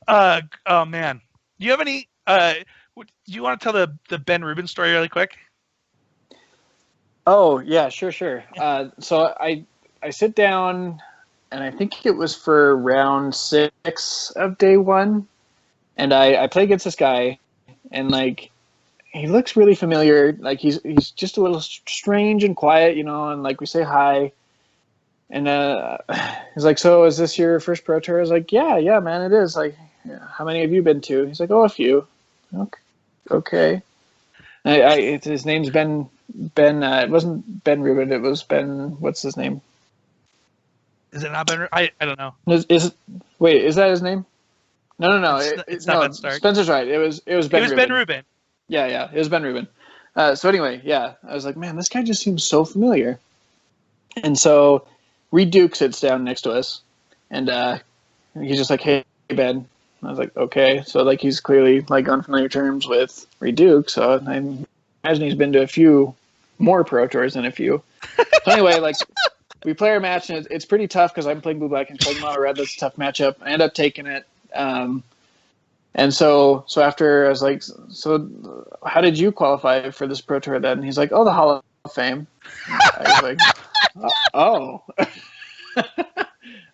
Oh man, do you have any? Do you want to tell the Ben Rubin story really quick? Oh yeah, sure. So I sit down, and I think it was for round 6 of day 1, and I play against this guy, and like he looks really familiar. Like he's just a little strange and quiet, and like we say hi. And he's like, "So, is this your first pro tour?" I was like, "Yeah, man, it is." Like, "Yeah, how many have you been to?" He's like, "Oh, a few." Okay. His name's Ben. It wasn't Ben Rubin. It was Ben. What's his name? Is it not Ben? I don't know. Wait? Is that his name? No. It's not No. Ben Stark. Spencer's right. It was Ben. It was Rubin. Ben Rubin. Yeah. It was Ben Rubin. So anyway, yeah, I was like, man, this guy just seems so familiar. And so Reed Duke sits down next to us, and he's just like, "Hey, Ben." I was like, "Okay." So like he's clearly like on familiar terms with Reed Duke. So I imagine he's been to a few more pro tours than a few. So anyway, like we play our match, and it's pretty tough because I'm playing blue black and playing mono red. That's a tough matchup. I end up taking it. And so after I was like, "So how did you qualify for this pro tour then?" And he's like, "Oh, the Hall of Fame." I was like, "Oh,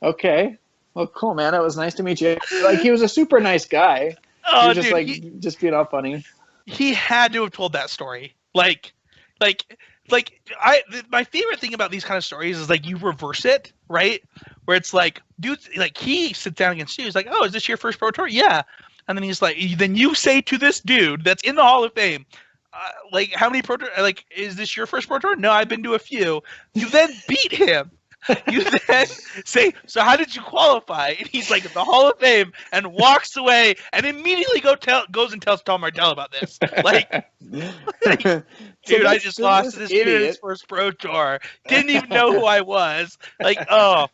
okay. Well, cool, man. It was nice to meet you." Like he was a super nice guy. Oh, he was just dude, just being all funny. He had to have told that story. Like my favorite thing about these kind of stories is like you reverse it, right? Where it's like, dude, like he sits down against you. He's like, "Oh, is this your first pro tour?" Yeah. And then he's like, then you say to this dude that's in the Hall of Fame, like, how many pro tour? Like, is this your first pro tour? No, I've been to a few. You then beat him. You then say, "So how did you qualify?" And he's like, "The Hall of Fame," and walks away, and immediately goes and tells Tom Martell about this. Like dude, I just lost to this dude at his first pro tour. Didn't even know who I was. Like, oh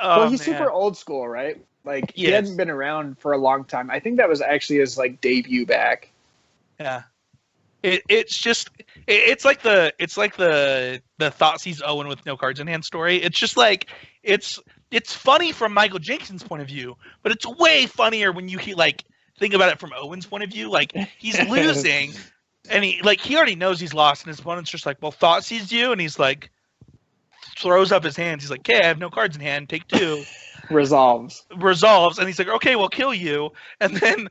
well, he's man. super old school, right? Like he Yes. hadn't been around for a long time. I think that was actually his like debut back. Yeah. It's like the Thoughtseize Owen with no cards in hand story. It's just like it's funny from Michael Jenkins's point of view, but it's way funnier when you like think about it from Owen's point of view. Like he's losing, and he already knows he's lost, and his opponent's just like, "Well, Thoughtseize you," and he's like throws up his hands. He's like, "Okay, I have no cards in hand. Take 2." Resolves, and he's like, "Okay, we'll kill you," and then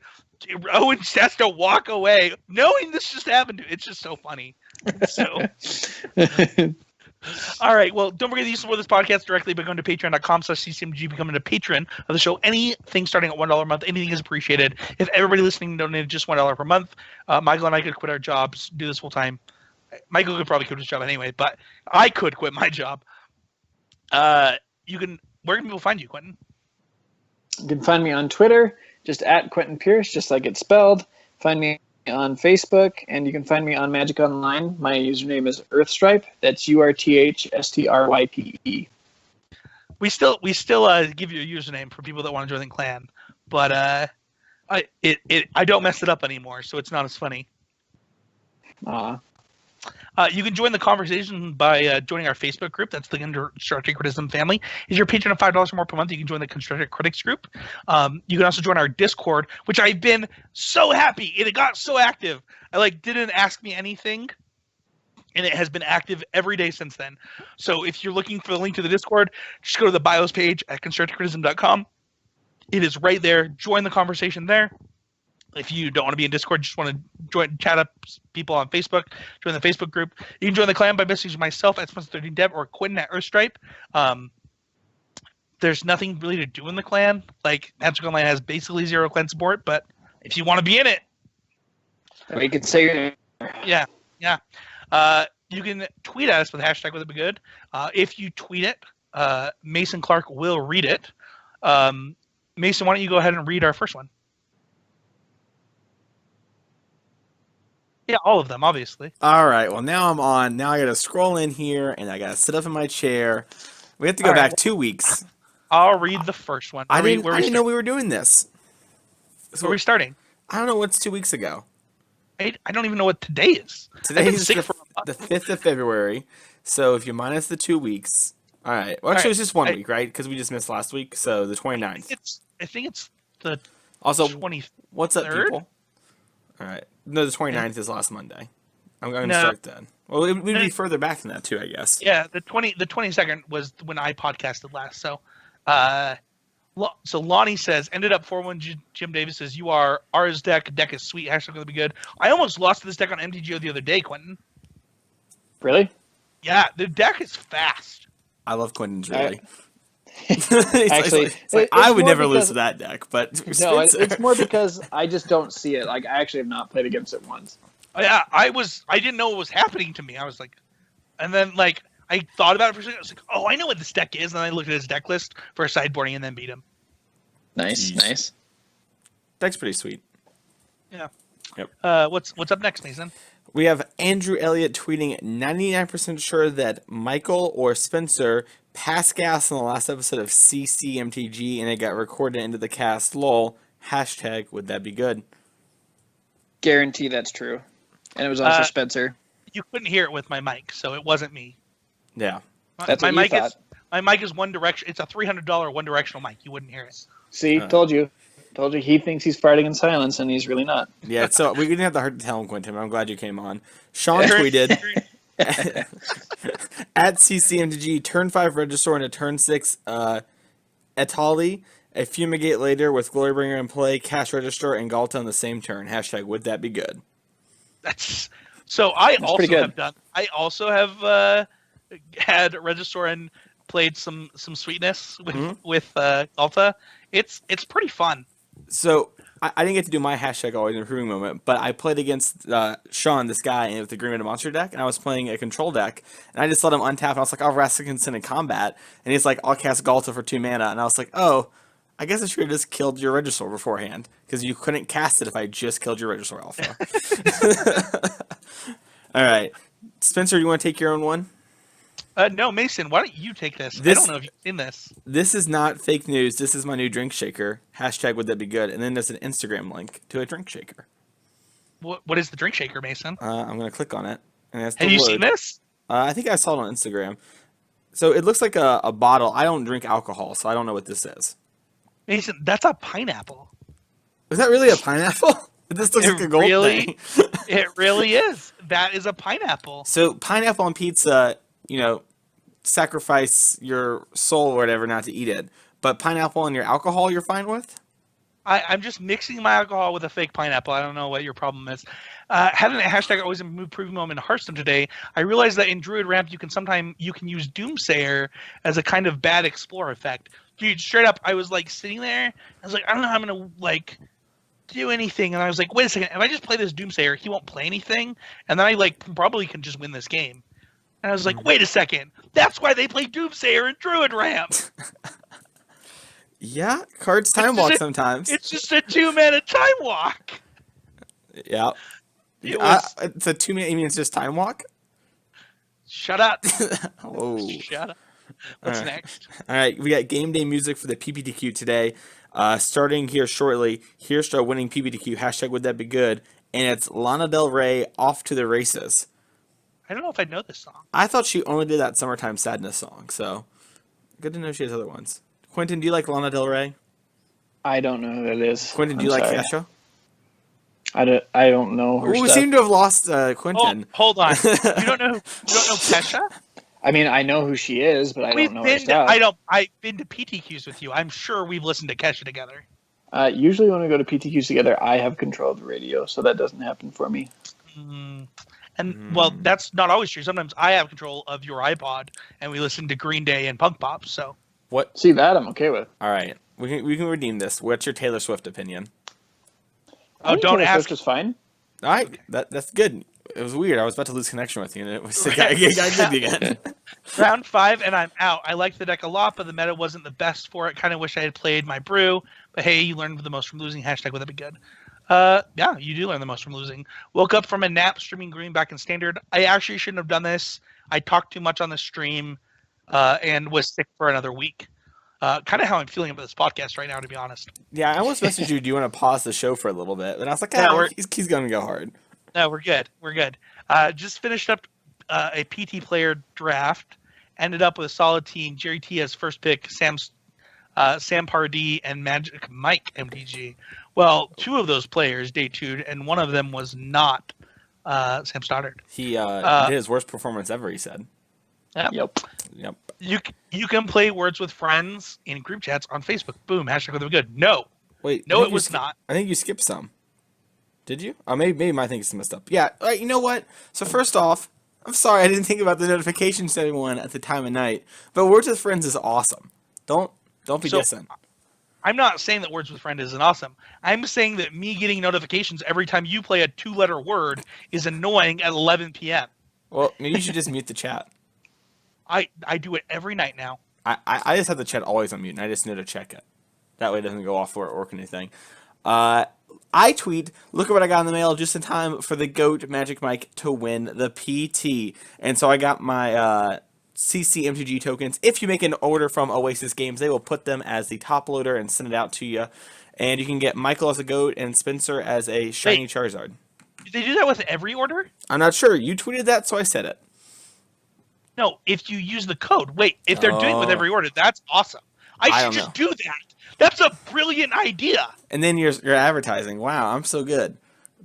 Owen just has to walk away knowing this just happened. It's just so funny. So, all right. Well, don't forget to support this podcast directly by going to patreon.com/ccmg, becoming a patron of the show. Anything starting at $1 a month, anything is appreciated. If everybody listening donated just $1 per month, Michael and I could quit our jobs, do this full time. Michael could probably quit his job anyway, but I could quit my job. Where can people find you, Quentin? You can find me on Twitter, just at Quentin Pierce, just like it's spelled. Find me on Facebook, and you can find me on Magic Online. My username is Earthstripe. That's URTHSTRYPE. We still give you a username for people that want to join the clan, but I don't mess it up anymore, so it's not as funny. You can join the conversation by joining our Facebook group. That's the Constructive Criticism family. If you're a patron of $5 or more per month, you can join the Constructive Critics group. You can also join our Discord, which I've been so happy. It got so active. I didn't ask me anything, and it has been active every day since then. So if you're looking for the link to the Discord, just go to the bios page at constructivecriticism.com. It is right there. Join the conversation there. If you don't want to be in Discord, just want to chat up people on Facebook, join the Facebook group. You can join the clan by messaging myself at Spencer13Dev or Quentin at Earthstripe. There's nothing really to do in the clan. Magic Online has basically zero clan support, but if you want to be in it, we can say yeah. You can tweet at us with hashtag with it be good. If you tweet it, Mason Clark will read it. Mason, why don't you go ahead and read our first one? Yeah, all of them, obviously. All right. Well, now I'm on. Now I got to scroll in here, and I got to sit up in my chair. We have to go back 2 weeks. I'll read the first one. I didn't know we were doing this. Where are we starting? I don't know what's 2 weeks ago. I don't even know what today is. Today is the 5th of February. So if you minus the 2 weeks. All right. Well, actually, it's just 1 week, right? Because we just missed last week. So the 29th. I think it's the Also, 23rd. what's up, people? All right. No, the 29th is last Monday. I'm going to start then. Well, it would be further back than that, too, I guess. Yeah, the 22nd was when I podcasted last. So, so Lonnie says, ended up 4-1. Jim Davis says, you are ours deck. Deck is sweet. Hashtag going to be good. I almost lost to this deck on MTGO the other day, Quentin. Really? Yeah, the deck is fast. I love Quentin's really. Actually, I would never lose to that deck, but no, it's more because I just don't see it. Like, I actually have not played against it once. Yeah, I didn't know what was happening to me. I was like, and then like I thought about it for a second. I was like, oh, I know what this deck is. And then I looked at his deck list for sideboarding and then beat him. Nice, Jeez. nice. Deck's pretty sweet. Yeah. Yep. What's up next, Mason? We have Andrew Elliott tweeting 99% sure that Michael or Spencer passed gas on the last episode of CCMTG and it got recorded into the cast. Lol. Hashtag would that be good? Guarantee that's true. And it was also Spencer. You couldn't hear it with my mic, so it wasn't me. Yeah. That's my what you mic thought. My mic is one direction. It's a $300 one directional mic. You wouldn't hear it. See, told you. Told you he thinks he's fighting in silence, and he's really not. Yeah, so we didn't have the heart to tell him, Quentin. I'm glad you came on. Sean tweeted, at CCMTG, turn 5 Regisaur into turn 6 Etali, a Fumigate later with Glorybringer in play, cast Register, and Galta on the same turn. Hashtag would that be good? That's I also have had Regisaur and played some sweetness with Galta. It's pretty fun. So I didn't get to do my hashtag always improving moment, but I played against Sean, this guy, with the Green Mana Monster deck, and I was playing a control deck, and I just let him untap, and I was like, I'll Rasmussen in combat, and he's like, I'll cast Galta for 2 mana, and I was like, oh, I guess I should have just killed your Regisaur beforehand, because you couldn't cast it if I just killed your Regisaur Alpha. All right. Spencer, you want to take your own one? No, Mason, why don't you take this? I don't know if you've seen this. This is not fake news. This is my new drink shaker. Hashtag would that be good? And then there's an Instagram link to a drink shaker. What is the drink shaker, Mason? I'm going to click on it. And have you seen this? I think I saw it on Instagram. So it looks like a bottle. I don't drink alcohol, so I don't know what this is. Mason, that's a pineapple. Is that really a pineapple? This looks like a gold thing. It really is. That is a pineapple. So pineapple on pizza, sacrifice your soul or whatever not to eat it. But pineapple in your alcohol you're fine with? I'm just mixing my alcohol with a fake pineapple. I don't know what your problem is. Having a hashtag always improving moment in Hearthstone today, I realized that in Druid Ramp you can use Doomsayer as a kind of bad explore effect. Dude, straight up, I was like sitting there. I was like, I don't know how I'm gonna like do anything, and I was like, wait a second, if I just play this Doomsayer, he won't play anything, and then I probably can just win this game. And I was like, wait a second, that's why they play Doomsayer in Druid Ramp. Yeah, cards time walk sometimes. It's just a 2-mana time walk. Yeah. It's a 2-mana, you mean it's just time walk? Shut up. Oh. Shut up. What's next? All right, we got game day music for the PPTQ today. Starting here shortly, here's our winning PPTQ. Hashtag would that be good? And it's Lana Del Rey, Off to the Races. I don't know if I know this song. I thought she only did that Summertime Sadness song, so good to know she has other ones. Quentin, do you like Lana Del Rey? I don't know who that is. Quentin, do you like Kesha? I don't know her We stuff. seem to have lost Quentin. Oh, hold on. You don't know Kesha? I mean, I know who she is, but I don't know her stuff. I've been to PTQs with you. I'm sure we've listened to Kesha together. Usually when we go to PTQs together, I have control of the radio, so that doesn't happen for me. Well, that's not always true. Sometimes I have control of your iPod, and we listen to Green Day and Punk Pop. So what? See, that I'm okay with. All right, we can redeem this. What's your Taylor Swift opinion? Oh, don't Taylor ask. Swift is fine. All right, that's good. It was weird. I was about to lose connection with you, and it was I got again. Round 5, and I'm out. I liked the deck a lot, but the meta wasn't the best for it. Kind of wish I had played my brew, but hey, you learned the most from losing. Hashtag would that be good? Yeah, you do learn the most from losing. Woke up from a nap streaming Green back in Standard. I actually shouldn't have done this. I talked too much on the stream, and was sick for another week. Kind of how I'm feeling about this podcast right now, to be honest. Yeah, I almost messaged you. Do you want to pause the show for a little bit? And I was like, he's going to go hard. No, we're good. We're good. Just finished up a PT player draft. Ended up with a solid team. Jerry T as first pick. Sam Sam Pardee and Magic Mike MTG. Well, 2 of those players day 2'd, and one of them was not Sam Stoddard. He did his worst performance ever, he said. Yep. Yep. You can play Words with Friends in group chats on Facebook. Boom, hashtag with them good. No. Wait. No, it was not. I think you skipped some. Did you? Maybe my thing is messed up. Yeah. All right, you know what? So first off, I'm sorry I didn't think about the notification setting one at the time of night. But Words with Friends is awesome. Don't be dissing. I'm not saying that Words with Friend isn't awesome. I'm saying that me getting notifications every time you play a 2-letter word is annoying at 11 p.m. Well, maybe you should just mute the chat. I do it every night now. I just have the chat always on mute, and I just need to check it. That way it doesn't go off or anything. I tweet, look at what I got in the mail just in time for the GOAT Magic Mike to win the PT. And so I got my CC MTG tokens. If you make an order from Oasis Games, they will put them as the top loader and send it out to you. And you can get Michael as a GOAT and Spencer as a shiny Charizard. Do they do that with every order? I'm not sure. You tweeted that, so I said it. No, if you use the code. Wait, if they're doing it with every order, that's awesome. I should just do that. That's a brilliant idea. And then you're advertising. Wow, I'm so good.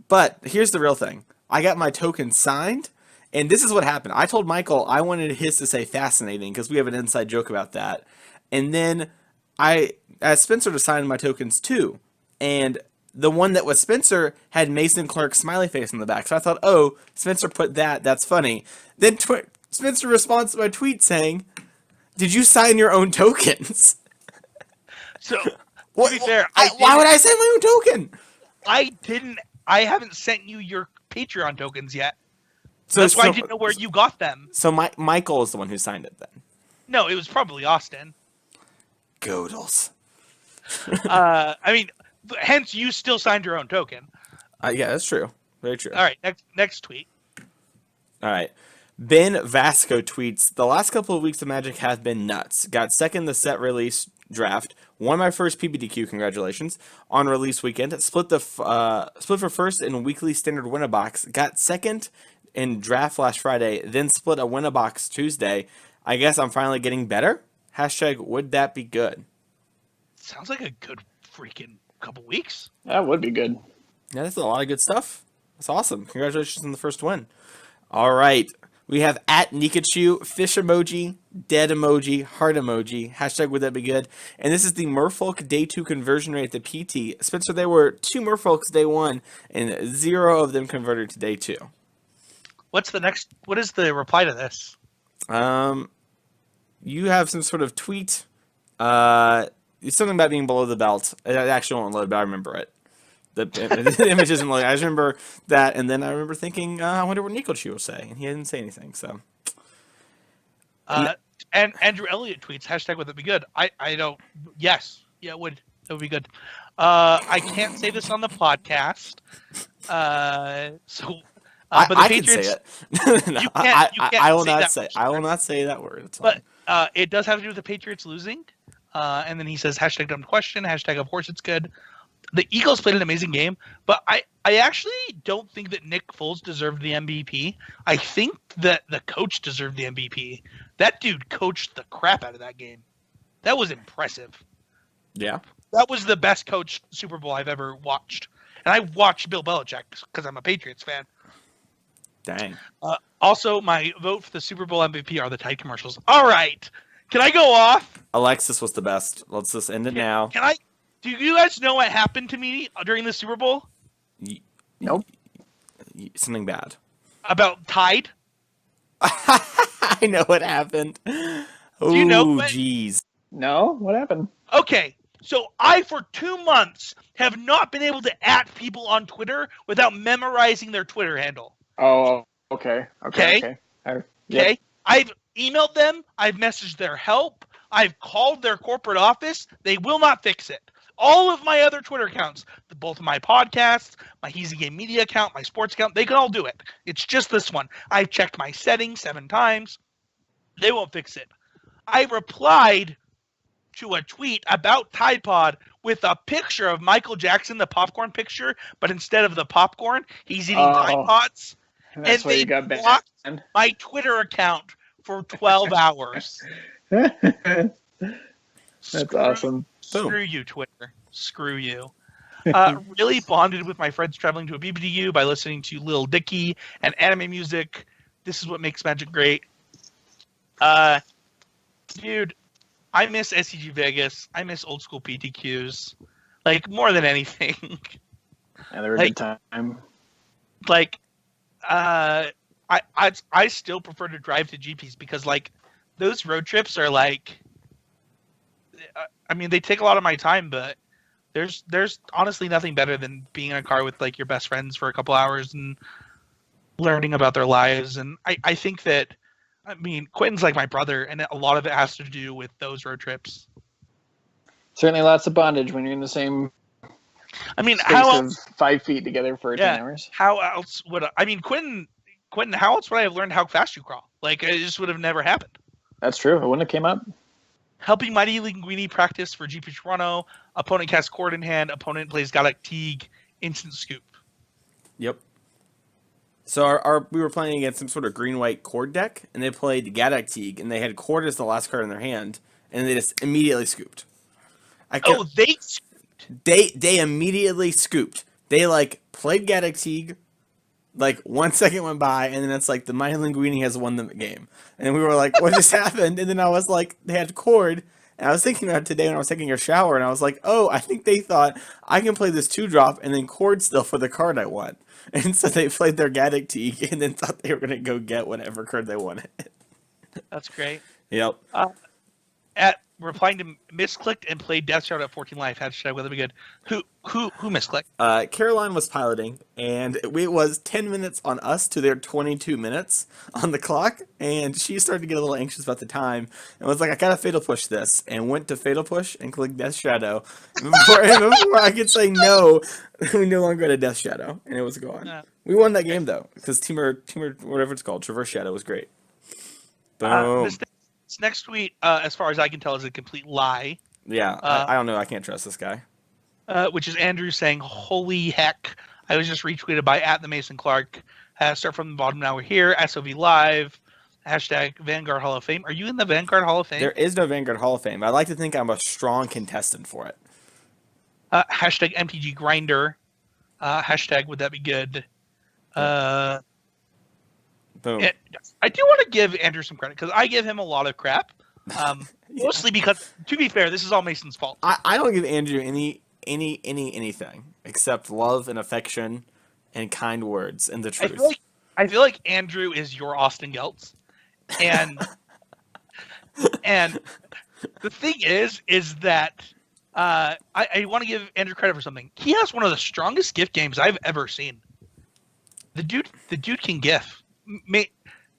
But here's the real thing. I got my token signed, and this is what happened. I told Michael I wanted his to say fascinating because we have an inside joke about that. And then I asked Spencer to sign my tokens too. And the one that was Spencer had Mason Clark's smiley face on the back. So I thought, oh, Spencer put that. That's funny. Then Spencer responds to my tweet saying, "Did you sign your own tokens?" So, to be fair, why would I sign my own token? I haven't sent you your Patreon tokens yet. So that's why I didn't know where you got them. So Michael is the one who signed it then? No, it was probably Austin. Godels. I mean, hence you still signed your own token. Yeah, that's true. Very true. All right, next tweet. All right. Ben Vasco tweets, the last couple of weeks of Magic have been nuts. Got second the set release draft. Won my first PBDQ, congratulations, on release weekend. Split for first in weekly standard win-a-box. Got second in draft last Friday. Then split a win-a-box Tuesday. I guess I'm finally getting better. Hashtag would that be good? Sounds like a good freaking couple weeks. That would be good. Yeah, that's a lot of good stuff. That's awesome. Congratulations on the first win. All right. We have at Nikachu, fish emoji, dead emoji, heart emoji. Hashtag would that be good? And this is the Merfolk Day 2 conversion rate at the PT. Spencer, there were 2 Merfolks Day 1, and 0 of them converted to Day 2. What is the reply to this? You have some sort of tweet. It's something about being below the belt. It actually won't load, but I remember it. The image isn't loading. I just remember that, and then I remember thinking, I wonder what Nikochi will say, and he didn't say anything. So, and Andrew Elliott tweets hashtag would that be good? I don't. Yes, yeah, it would. That would be good. I can't say this on the podcast. But the I Patriots, can say it. No, you can't I will say not that say. word. I will not say that word. It's But fine. it does have to do with the Patriots losing. And then he says hashtag dumb question, hashtag of course it's good. The Eagles played an amazing game, but I actually don't think that Nick Foles deserved the MVP. I think that the coach deserved the MVP. That dude coached the crap out of that game. That was impressive. Yeah. That was the best coached Super Bowl I've ever watched. And I watched Bill Belichick because I'm a Patriots fan. Dang. Also, my vote for the Super Bowl MVP are the Tide commercials. All right. Can I go off? Alexis was the best. Let's just end it now. Can I? Do you guys know what happened to me during the Super Bowl? Nope. Something bad. About Tide? I know what happened. Oh, you know what? Jeez. No? What happened? Okay, so I, for 2 months, have not been able to at people on Twitter without memorizing their Twitter handle. Oh, okay. Okay. Okay? I've emailed them. I've messaged their help. I've called their corporate office. They will not fix it. All of my other Twitter accounts, both of my podcasts, my Easy Game Media account, my sports account, they can all do it. It's just this one. I've checked my settings 7 times. They won't fix it. I replied to a tweet about Tide Pod with a picture of Michael Jackson, the popcorn picture, but instead of the popcorn, he's eating Tide Pods. That's why you got blocked banned. my Twitter account for 12 hours. That's awesome. Screw you, Twitter. Screw you. Really bonded with my friends traveling to a BBDU by listening to Lil Dicky and anime music. This is what makes Magic great. Dude, I miss SCG Vegas. I miss old school PTQs. Like, more than anything. Yeah, they were a good time. Like, I still prefer to drive to GPs because, like, those road trips are like, I mean, they take a lot of my time, but there's honestly nothing better than being in a car with like your best friends for a couple hours and learning about their lives. And I think that, I mean, Quentin's like my brother, and a lot of it has to do with those road trips. Certainly lots of bondage when you're in the same space how of 5 feet together for 10 hours. How else would Quentin, how else would I have learned how fast you crawl? Like, it just would have never happened. That's true. It wouldn't have came up. Helping Mighty Linguini practice for GP Toronto. Opponent casts Cord in hand. Opponent plays Galactic Teague. Instant scoop. Yep. So we were playing against some sort of green-white Cord deck, and they played Galactic Teague, and they had Cord as the last card in their hand, and they just immediately scooped. They immediately scooped. They like played Galactic Teague. Like 1 second went by, and then it's like the Mighty Linguini has won the game, and we were like, "What just happened?" And then I was like, "They had Cord," and I was thinking about it today when I was taking a shower, and I was like, "Oh, I think they thought I can play this 2-drop and then Cord still for the card I want," and so they played their Galactic Teague and then thought they were gonna go get whatever card they wanted. That's great. Yep. At replying to misclicked and played Death Shroud at 14 life. Hashtag will be good. Who misclicked? Caroline was piloting, and it was 10 minutes on us to their 22 minutes on the clock, and she started to get a little anxious about the time, and was like, I gotta Fatal Push this, and went to Fatal Push and clicked Death Shadow. Before I could say no, we no longer had a Death Shadow, and it was gone. Yeah. We won that game, though, because Teamer, whatever it's called, Traverse Shadow was great. Boom. This next tweet, as far as I can tell, is a complete lie. Yeah, I don't know. I can't trust this guy. Which is Andrew saying, "Holy heck!" I was just retweeted by @TheMasonClark. Start from the bottom. Now we're here. SOV Live. Hashtag Vanguard Hall of Fame. Are you in the Vanguard Hall of Fame? There is no Vanguard Hall of Fame. I like to think I'm a strong contestant for it. Hashtag MTG Grinder. Hashtag Would that be good? Boom. I do want to give Andrew some credit because I give him a lot of crap. Mostly because, to be fair, this is all Mason's fault. I don't give Andrew anything except love and affection and kind words and the truth. I feel like Andrew is your Austin Geltz, and and the thing is that I want to give Andrew credit for something. He has one of the strongest GIF games I've ever seen. The dude can GIF.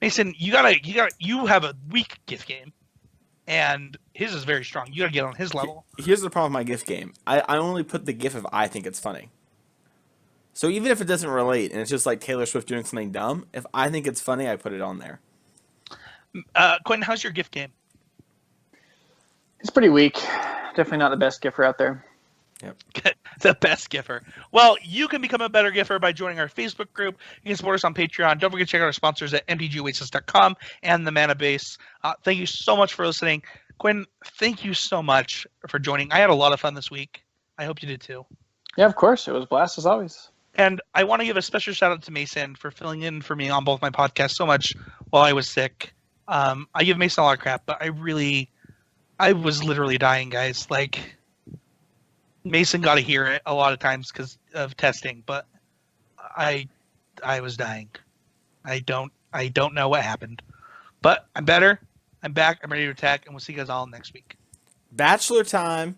Mason, you have a weak GIF game, and his is very strong. You gotta get on his level. Here's the problem with my GIF game. I only put the GIF if I think it's funny. So even if it doesn't relate and it's just like Taylor Swift doing something dumb, if I think it's funny, I put it on there. Quentin, how's your GIF game? It's pretty weak. Definitely not the best GIFer out there. Yep. The best giffer. Well, you can become a better giffer by joining our Facebook group. You can support us on Patreon. Don't forget to check out our sponsors at mtgoasis.com and the Mana Base. Thank you so much for listening. Quinn, thank you so much for joining. I had a lot of fun this week. I hope you did too. Yeah, of course. It was a blast as always. And I want to give a special shout out to Mason for filling in for me on both my podcasts so much while I was sick. I give Mason a lot of crap, but I was literally dying, guys. Like, Mason got to hear it a lot of times because of testing, but I was dying. I don't know what happened, but I'm better. I'm back. I'm ready to attack, and we'll see you guys all next week. Bachelor time.